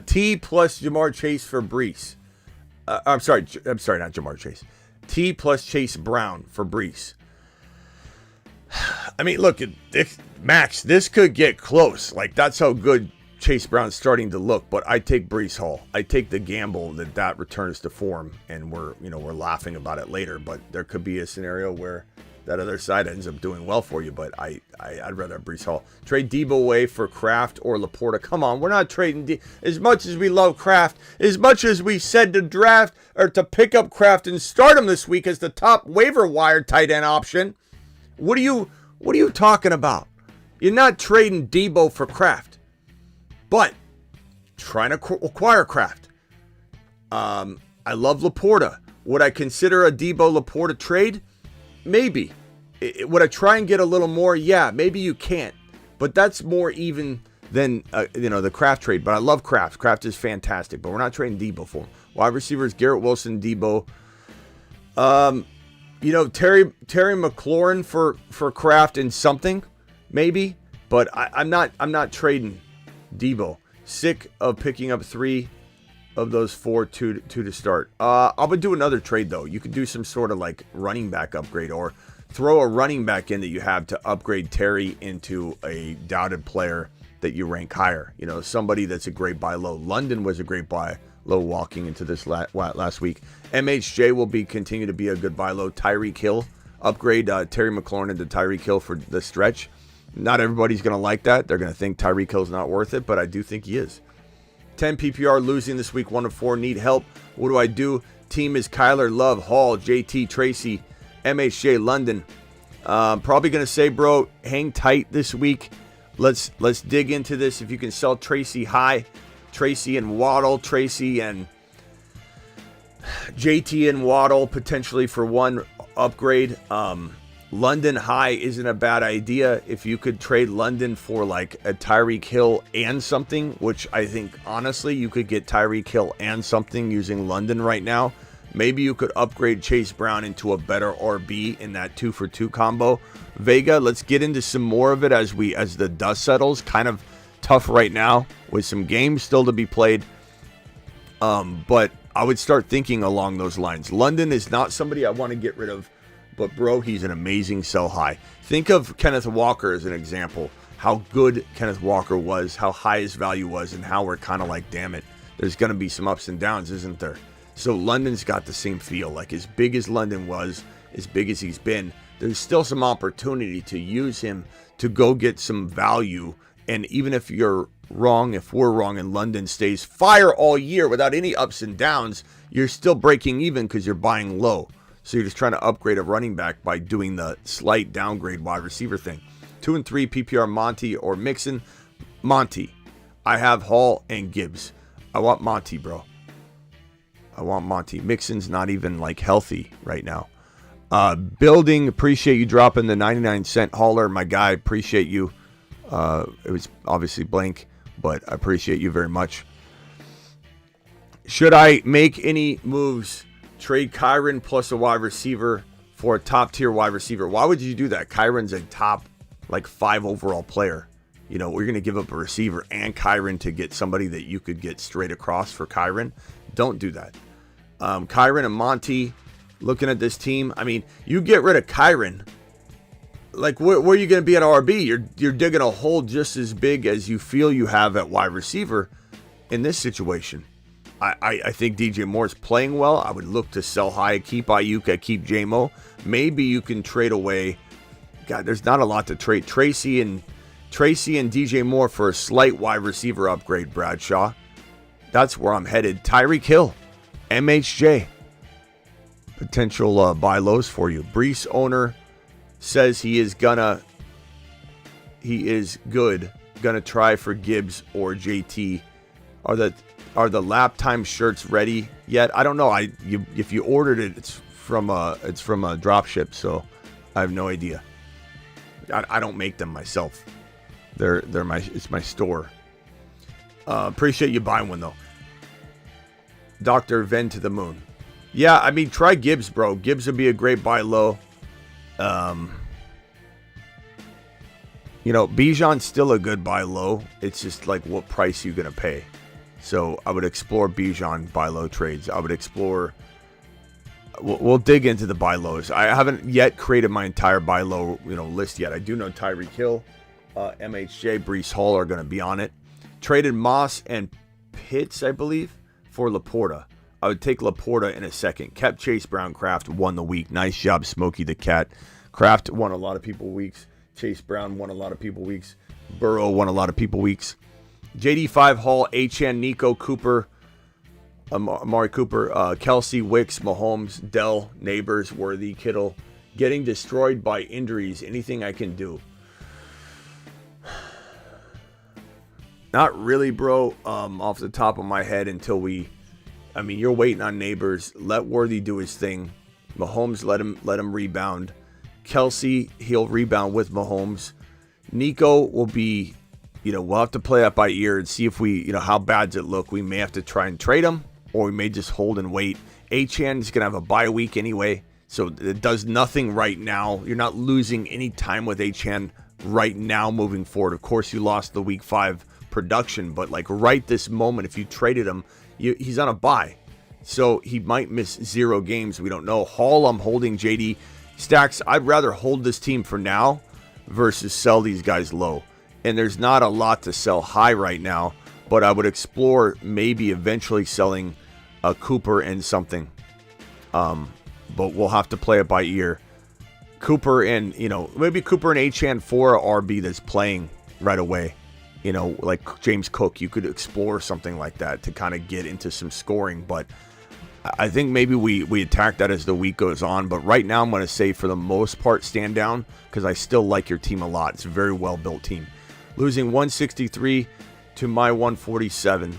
T plus Jamar Chase for Brees. I'm sorry, not Jamar Chase. T plus Chase Brown for Brees. I mean, look, Max, this could get close. That's how good Chase Brown's starting to look. But I take Brees Hall. I take the gamble that returns to form, and we're laughing about it later. But there could be a scenario where that other side ends up doing well for you. But I'd rather have Brees Hall. Trade Debo away for Kraft or Laporta. Come on, we're not trading as much as we love Kraft, as much as we said to draft or to pick up Kraft and start him this week as the top waiver wire tight end option. What are you talking about? You're not trading Debo for Kraft, but trying to acquire Kraft. I love Laporta. Would I consider a Debo Laporta trade? Maybe. Would I try and get a little more? Yeah, maybe you can't. But that's more even than the Kraft trade. But I love Kraft. Kraft is fantastic. But we're not trading Debo for him. Wide receivers: Garrett Wilson, Debo. Terry McLaurin for Kraft and something, maybe. But I'm not trading Debo. Sick of picking up 3 of those 4 two to start. I would do another trade though. You could do some sort of running back upgrade, or throw a running back in that you have to upgrade Terry into a doubted player that you rank higher. Somebody that's a great buy low. London was a great buy low walking into this last week. MHJ will continue to be a good buy low. Tyreek Hill, upgrade Terry McLaurin into Tyreek Hill for the stretch. Not everybody's going to like that. They're going to think Tyreek Hill's not worth it, but I do think he is. 10 PPR losing this week, 1 of 4. Need help. What do I do? Team is Kyler, Love, Hall, JT, Tracy, MHJ, London. Probably going to say, bro, hang tight this week. Let's dig into this. If you can sell Tracy high, Tracy and Waddle, Tracy and JT and Waddle potentially for 1 upgrade. London high isn't a bad idea. If you could trade London for a Tyreek Hill and something, which I think honestly you could get Tyreek Hill and something using London right now. Maybe you could upgrade Chase Brown into a better RB in that 2-for-2 combo. Vega, let's get into some more of it as the dust settles. Kind of tough right now with some games still to be played. But I would start thinking along those lines. London is not somebody I want to get rid of, but bro, he's an amazing sell high. Think of Kenneth Walker as an example. How good Kenneth Walker was, how high his value was, and how we're kind of damn it, there's going to be some ups and downs, isn't there? So London's got the same feel. As big as London was, as big as he's been, there's still some opportunity to use him to go get some value. And even if you're wrong, if we're wrong and London stays fire all year without any ups and downs, you're still breaking even because you're buying low. So you're just trying to upgrade a running back by doing the slight downgrade wide receiver thing. 2 and 3 PPR Monty or Mixon. Monty. I have Hall and Gibbs. I want Monty, bro. I want Monty. Mixon's not even healthy right now. Building, appreciate you dropping the 99-cent hauler. My guy, appreciate you. It was obviously blank, but I appreciate you very much. Should I make any moves? Trade Kyron plus a wide receiver for a top-tier wide receiver. Why would you do that? Kyron's a top, 5 overall player. We're going to give up a receiver and Kyron to get somebody that you could get straight across for Kyron. Don't do that. Kyron and Monty, looking at this team, I mean, you get rid of Kyron, where are you going to be at RB? You're digging a hole just as big as you feel you have at wide receiver. in this situation. I think DJ Moore's playing well. I would look to sell high, keep Ayuka, keep J-Mo. Maybe you can trade away. God, there's not a lot to trade. Tracy and DJ Moore for a slight wide receiver upgrade, Bradshaw. That's where I'm headed. Tyreek Hill, MHJ. Potential buy lows for you. Brees owner says he is good. Gonna try for Gibbs or JT. Are the lap time shirts ready yet? I don't know. If you ordered it, it's from a drop ship, so I have no idea. I don't make them myself. It's my store. Appreciate you buying one though. Dr. Ven to the moon. Yeah, I mean, try Gibbs, bro. Gibbs would be a great buy low. Bijan's still a good buy low. It's just like what price you gonna pay. So I would explore Bijan buy low trades. I would explore. We'll dig into the buy lows. I haven't yet created my entire buy low list yet. I do know Tyreek Hill, MHJ, Brees Hall are gonna be on it. Traded Moss and Pitts, I believe, for Laporta. I would take Laporta in a second. Kept Chase Brown. Kraft won the week. Nice job, Smokey the Cat. Kraft won a lot of people weeks. Chase Brown won a lot of people weeks. Burrow won a lot of people weeks. JD5 Hall, Achane, Nico, Cooper, Amari Cooper, Kelsey, Wicks, Mahomes, Dell, Neighbors, Worthy, Kittle. Getting destroyed by injuries. Anything I can do? Not really, bro. Off the top of my head until you're waiting on Neighbors. Let Worthy do his thing. Mahomes, let him rebound. Kelsey, he'll rebound with Mahomes. Nico will be, we'll have to play that by ear and see if how bad does it look. We may have to try and trade him, or we may just hold and wait. Achane is going to have a bye week anyway, so it does nothing right now. You're not losing any time with Achane right now moving forward. Of course, you lost the week 5 production, but like right this moment, if you traded him, he's on a bye. So he might miss 0 games. We don't know. Hall, I'm holding. JD Stacks, I'd rather hold this team for now versus sell these guys low. And there's not a lot to sell high right now, but I would explore maybe eventually selling a Cooper and something. But we'll have to play it by ear. Cooper and, maybe Cooper and Achane for a RB that's playing right away. Like James Cook, you could explore something like that to kind of get into some scoring. But I think maybe we attack that as the week goes on. But right now I'm going to say for the most part stand down because I still like your team a lot. It's a very well-built team. Losing 163 to my 147.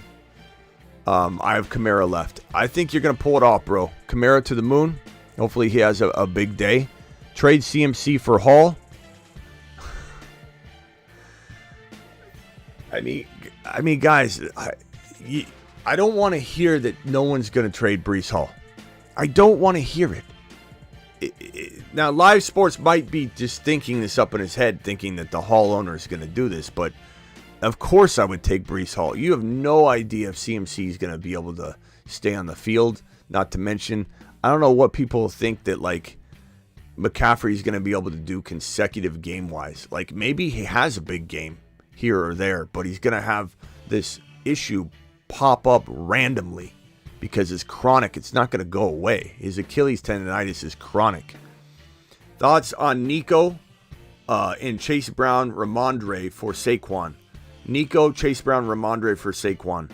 I have Kamara left. I think you're going to pull it off, bro. Kamara to the moon. Hopefully he has a big day. Trade CMC for Hall. I mean, guys, I don't want to hear that no one's going to trade Brees Hall. I don't want to hear it. Now, Live Sports might be just thinking this up in his head, thinking that the Hall owner is going to do this, but of course I would take Brees Hall. You have no idea if CMC is going to be able to stay on the field. Not to mention, I don't know what people think that, like, McCaffrey's going to be able to do consecutive game-wise. Like, maybe he has a big game here or there, but he's going to have this issue pop up randomly because it's chronic. It's not going to go away. His Achilles tendonitis is chronic. Thoughts on Nico and Chase Brown, Ramondre for Saquon? Nico, Chase Brown, Ramondre for Saquon.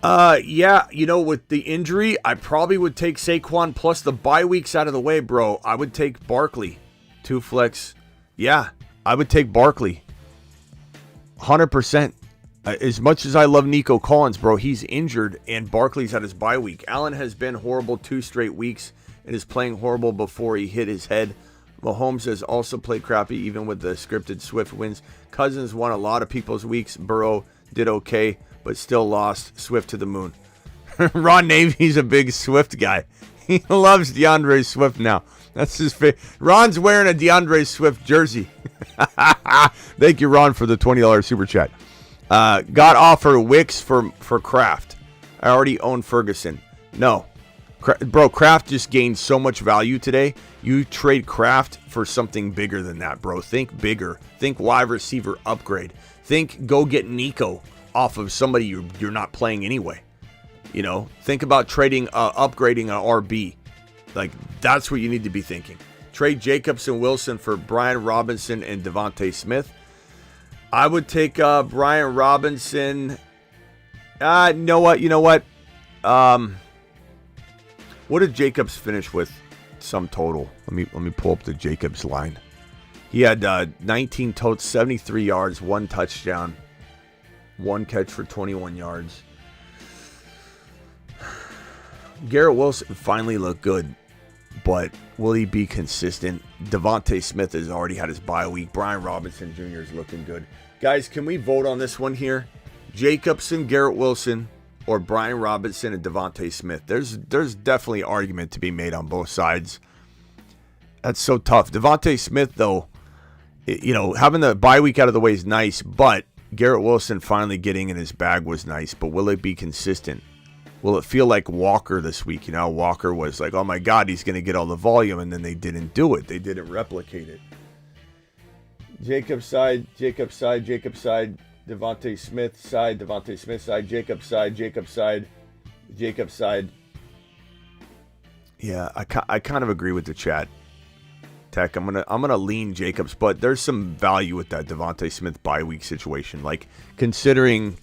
Yeah, with the injury, I probably would take Saquon plus the bye weeks out of the way, bro. I would take Barkley. 2 flex. Yeah, I would take Barkley. 100%. As much as I love Nico Collins, bro, he's injured and Barkley's had his bye week. Allen has been horrible 2 straight weeks and is playing horrible before he hit his head. Mahomes has also played crappy even with the scripted Swift wins. Cousins won a lot of people's weeks. Burrow did okay, but still lost. Swift to the moon. Ron Navy's a big Swift guy. He loves DeAndre Swift now. That's his favorite. Ron's wearing a DeAndre Swift jersey. Thank you, Ron, for the $20 super chat. Got offer Wicks for Kraft. I already own Ferguson. No. Bro, Kraft just gained so much value today. You trade Kraft for something bigger than that, bro. Think bigger. Think wide receiver upgrade. Think go get Nico off of somebody you're not playing anyway. You know, think about trading, upgrading an RB. Like, that's what you need to be thinking. Trade Jacobs and Wilson for Brian Robinson and Devontae Smith. I would take Brian Robinson. You know what? What did Jacobs finish with? Some total. Let me pull up the Jacobs line. He had 19 totes, 73 yards, 1 touchdown, 1 catch for 21 yards. Garrett Wilson finally looked good, but will he be consistent? Devontae Smith has already had his bye week. Brian Robinson Jr. is looking good. Guys, can we vote on this one here? Jacobson, Garrett Wilson, or Brian Robinson and Devontae Smith? There's definitely argument to be made on both sides. That's so tough. Devontae Smith, though, you know, having the bye week out of the way is nice, but Garrett Wilson finally getting in his bag was nice. But will it be consistent? Will it feel like Walker this week? You know, Walker was like, oh my God, he's going to get all the volume, and then they didn't do it. They didn't replicate it. Jacob side, Devontae Smith side, Devontae Smith side, Jacob side. Yeah, I kind of agree with the chat. Tech, I'm gonna lean Jacobs, but there's some value with that Devontae Smith bye week situation. Like, considering,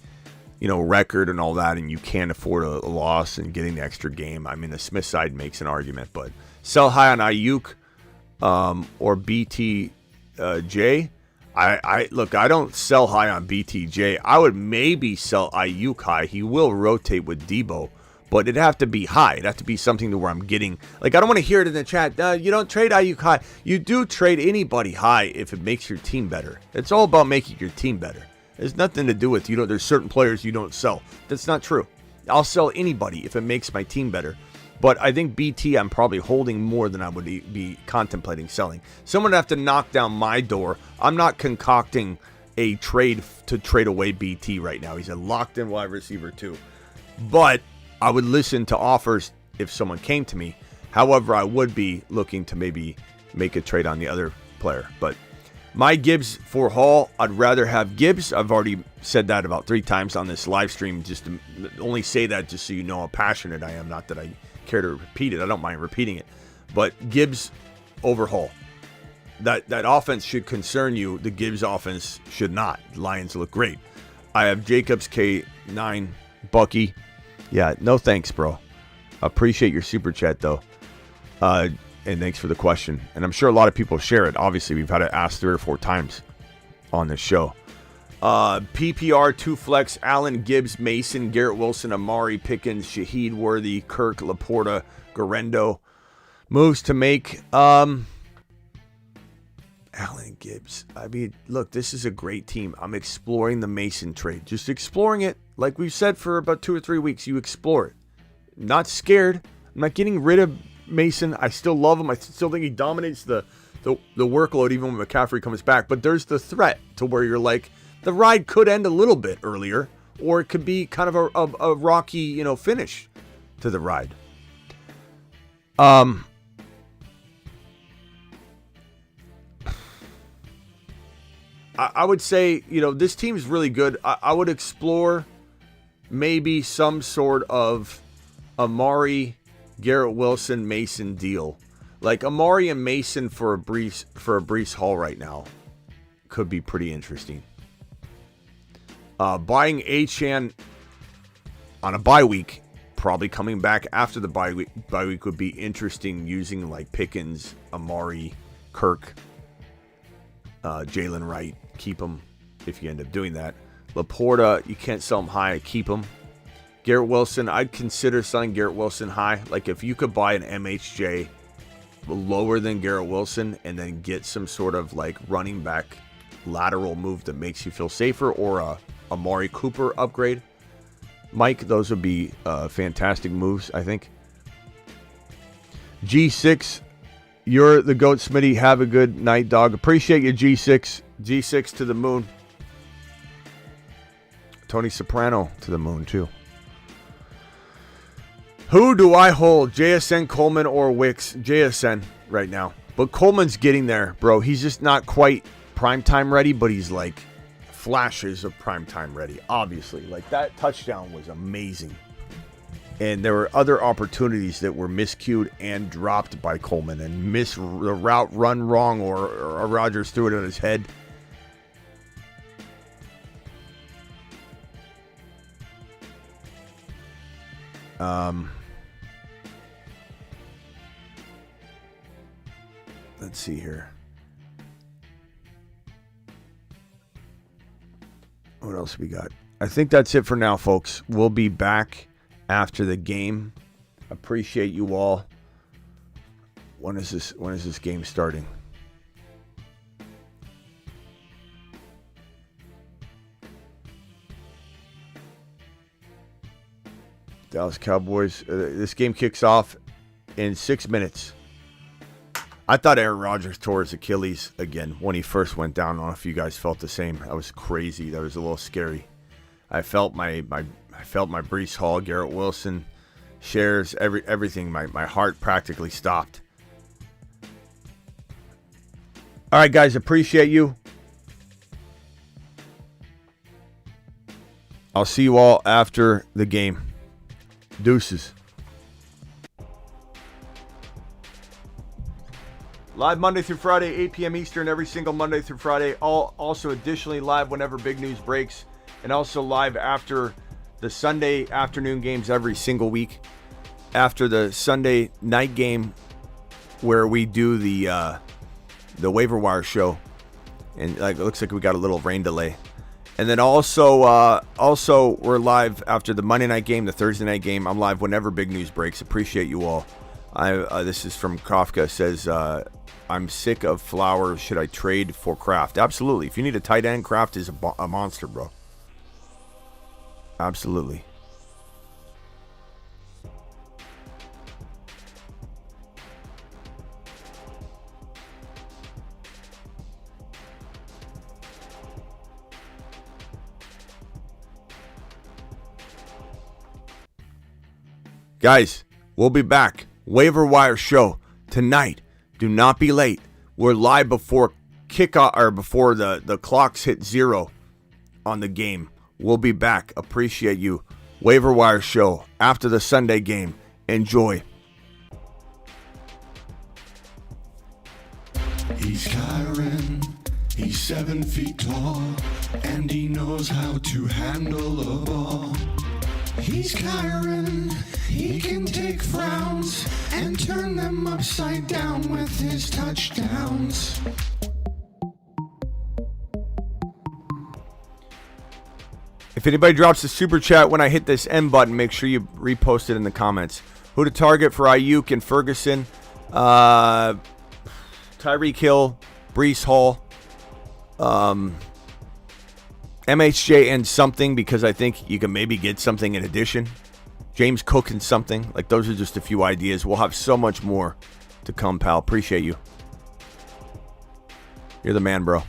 you know, record and all that, and you can't afford a loss and getting the extra game. I mean, the Smith side makes an argument, but sell high on Ayuk or BTJ. Look, I don't sell high on BTJ. I would maybe sell Ayuk high. He will rotate with Debo, but it'd have to be high. It'd have to be something to where I'm getting, like, I don't want to hear it in the chat. You don't trade Ayuk high. You do trade anybody high if it makes your team better. It's all about making your team better. There's nothing to do with, you know, there's certain players you don't sell. That's not true. I'll sell anybody if it makes my team better. But I think BT, I'm probably holding more than I would be contemplating selling. Someone would have to knock down my door. I'm not concocting a trade to trade away BT right now. He's a locked-in wide receiver too. But I would listen to offers if someone came to me. However, I would be looking to maybe make a trade on the other player. But my Gibbs for Hall, I'd rather have Gibbs. I've already said that about 3 times on this live stream. Just to only say that just so you know how passionate I am. Not that I care to repeat it. I don't mind repeating it. But Gibbs over Hall. That offense should concern you. The Gibbs offense should not. Lions look great. I have Jacobs K9, Bucky. Yeah, no thanks, bro. Appreciate your super chat, though. And thanks for the question. And I'm sure a lot of people share it. Obviously, we've had to ask 3 or 4 times on this show. PPR, 2 flex, Allen, Gibbs, Mason, Garrett Wilson, Amari, Pickens, Shaheed Worthy, Kirk, Laporta, Garendo. Moves to make. Allen, Gibbs. I mean, look, this is a great team. I'm exploring the Mason trade. Just exploring it. Like we've said for about 2 or 3 weeks, you explore it. Not scared. I'm not getting rid of Mason. I still love him. I still think he dominates the workload even when McCaffrey comes back. But there's the threat to where you're like, the ride could end a little bit earlier, or it could be kind of a rocky, you know, finish to the ride. I would say, you know, this team's really good. I would explore maybe some sort of Amari, Garrett Wilson, Mason deal. Like Amari and Mason for a Breece Hall right now could be pretty interesting. Buying Achane on a bye week, probably coming back after the bye week would be interesting, using like Pickens, Amari, Kirk, Jalen Wright. Keep him if you end up doing that. Laporta, you can't sell him high. Keep him. Garrett Wilson, I'd consider selling Garrett Wilson high. Like if you could buy an MHJ lower than Garrett Wilson and then get some sort of like running back lateral move that makes you feel safer, or a Amari Cooper upgrade, Mike, those would be fantastic moves, I think. G6, you're the GOAT, Smitty. Have a good night, dog. Appreciate you, G6. G6 to the moon. Tony Soprano to the moon, too. Who do I hold? JSN, Coleman, or Wicks? JSN right now. But Coleman's getting there, bro. He's just not quite primetime ready, but he's like flashes of primetime ready, obviously. Like, that touchdown was amazing. And there were other opportunities that were miscued and dropped by Coleman and the route run wrong or Rodgers threw it on his head. Let's see here. What else we got? I think that's it for now, folks. We'll be back after the game. Appreciate you all. When is this game starting? Dallas Cowboys. This game kicks off in 6 minutes. I thought Aaron Rodgers tore his Achilles again when he first went down. I don't know if you guys felt the same. That was crazy. That was a little scary. I felt my Brees Hall, Garrett Wilson shares, everything. My heart practically stopped. All right, guys, appreciate you. I'll see you all after the game. Deuces. Live Monday through Friday, 8 p.m. Eastern, every single Monday through Friday. Also additionally live whenever big news breaks. And also live after the Sunday afternoon games every single week. After the Sunday night game where we do the waiver wire show. And it looks like we got a little rain delay. And then also we're live after the Monday night game, the Thursday night game. I'm live whenever big news breaks. Appreciate you all. This is from Kafka. Says, I'm sick of Flowers. Should I trade for Kraft? Absolutely. If you need a tight end, Kraft is a monster, bro. Absolutely. Guys, we'll be back. Waiver Wire show tonight. Do not be late. We're live before kickoff or before the clocks hit 0 on the game. We'll be back. Appreciate you. Waiver Wire show after the Sunday game. Enjoy. He's Kyron, he's 7 feet tall, and he knows how to handle a ball. He's Kyron, he can take frowns and turn them upside down with his touchdowns. If anybody drops a super chat when I hit this end button, make sure you repost it in the comments. Who to target for Ayuk and Ferguson? Tyreek Hill, Brees Hall, MHJ and something, because I think you can maybe get something in addition. James Cook and something. Like, those are just a few ideas. We'll have so much more to come, pal. Appreciate you. You're the man, bro.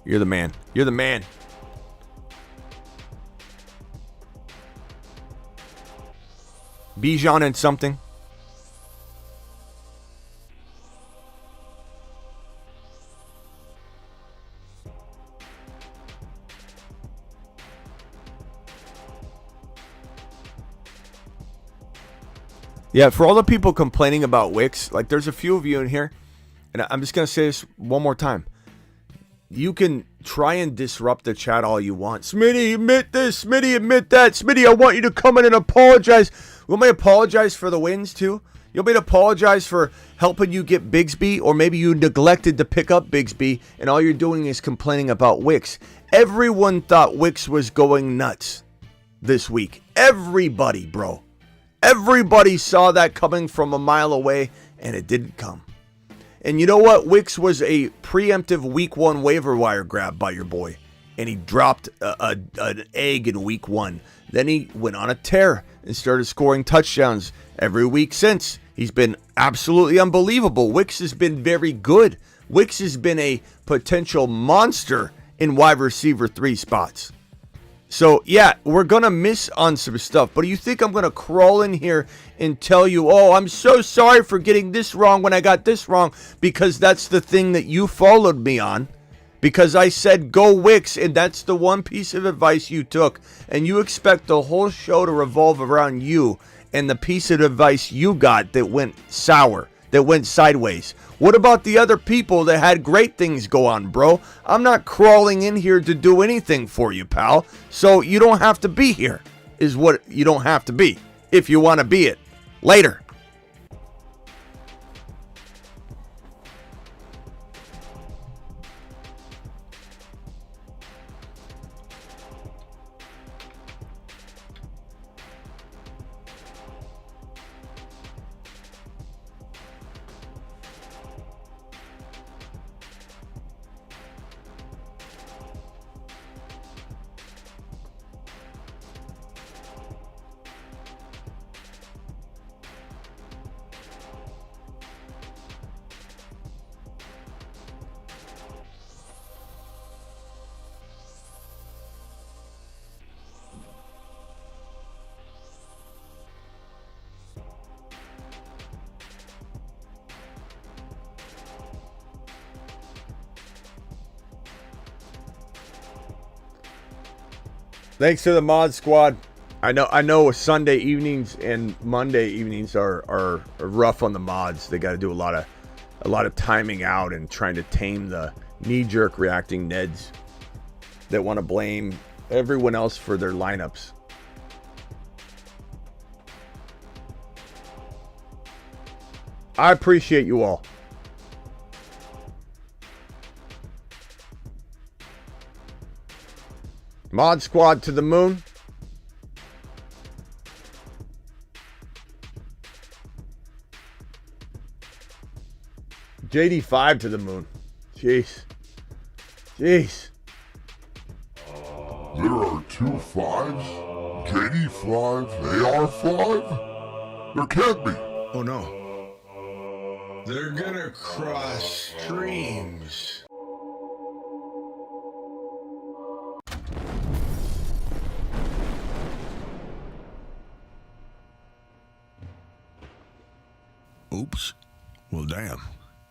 You're the man. You're the man. Bijan and something. Yeah, for all the people complaining about Wicks, like, there's a few of you in here, and I'm just going to say this one more time. You can try and disrupt the chat all you want. Smitty, admit this. Smitty, admit that. Smitty, I want you to come in and apologize. You want me to apologize for the wins, too? You want me to apologize for helping you get Bigsby? Or maybe you neglected to pick up Bigsby, and all you're doing is complaining about Wicks. Everyone thought Wicks was going nuts this week. Everybody, bro. Everybody saw that coming from a mile away, and it didn't come. And you know what? Wicks was a preemptive week 1 waiver wire grab by your boy. And he dropped an egg in week 1. Then he went on a tear and started scoring touchdowns every week since. He's been absolutely unbelievable. Wicks has been very good. Wicks has been a potential monster in wide receiver 3 spots. So, yeah, we're going to miss on some stuff. But do you think I'm going to crawl in here and tell you, oh, I'm so sorry for getting this wrong when I got this wrong, because that's the thing that you followed me on, Because I said go Wicks, and that's the one piece of advice you took. And you expect the whole show to revolve around you and the piece of advice you got that went sour, that went sideways. What about the other people that had great things go on, bro? I'm not crawling in here to do anything for you, pal. So you don't have to be here, is what you don't have to be, if you want to be it. Later. Thanks to the mod squad. I know Sunday evenings and Monday evenings are rough on the mods. They got to do a lot of timing out and trying to tame the knee-jerk reacting Neds that want to blame everyone else for their lineups. I appreciate you all. Mod squad to the moon. JD5 to the moon. Jeez. Jeez. There are 2 5s? JD5? AR5? There can't be. Oh no. They're gonna cross streams. Oops. Well, damn.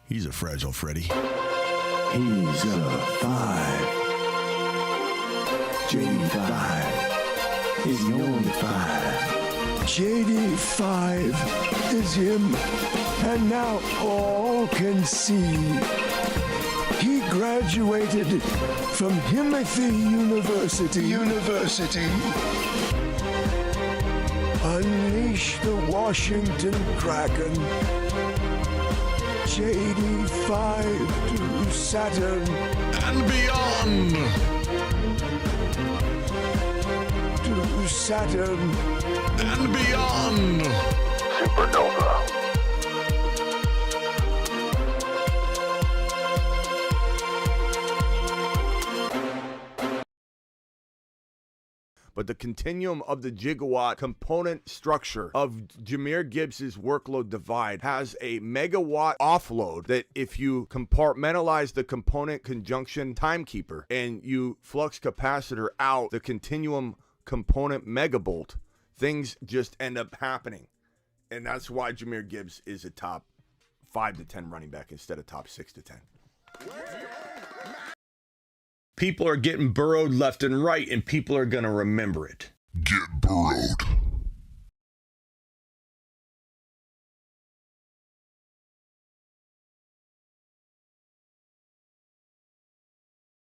He's a fragile Freddy. He's a 5. JD5 is the only 5. JD5 is him, and now all can see. He graduated from Himothy University. Unleash the Washington Kraken. JD5 to Saturn And beyond. to Saturn. And beyond. Supernova. But the continuum of the gigawatt component structure of Jahmyr Gibbs' workload divide has a megawatt offload that if you compartmentalize the component conjunction timekeeper and you flux capacitor out the continuum component megabolt, things just end up happening. And that's why Jahmyr Gibbs is a top 5 to 10 running back instead of top 6 to 10. People are getting burrowed left and right, and people are going to remember it. Get burrowed.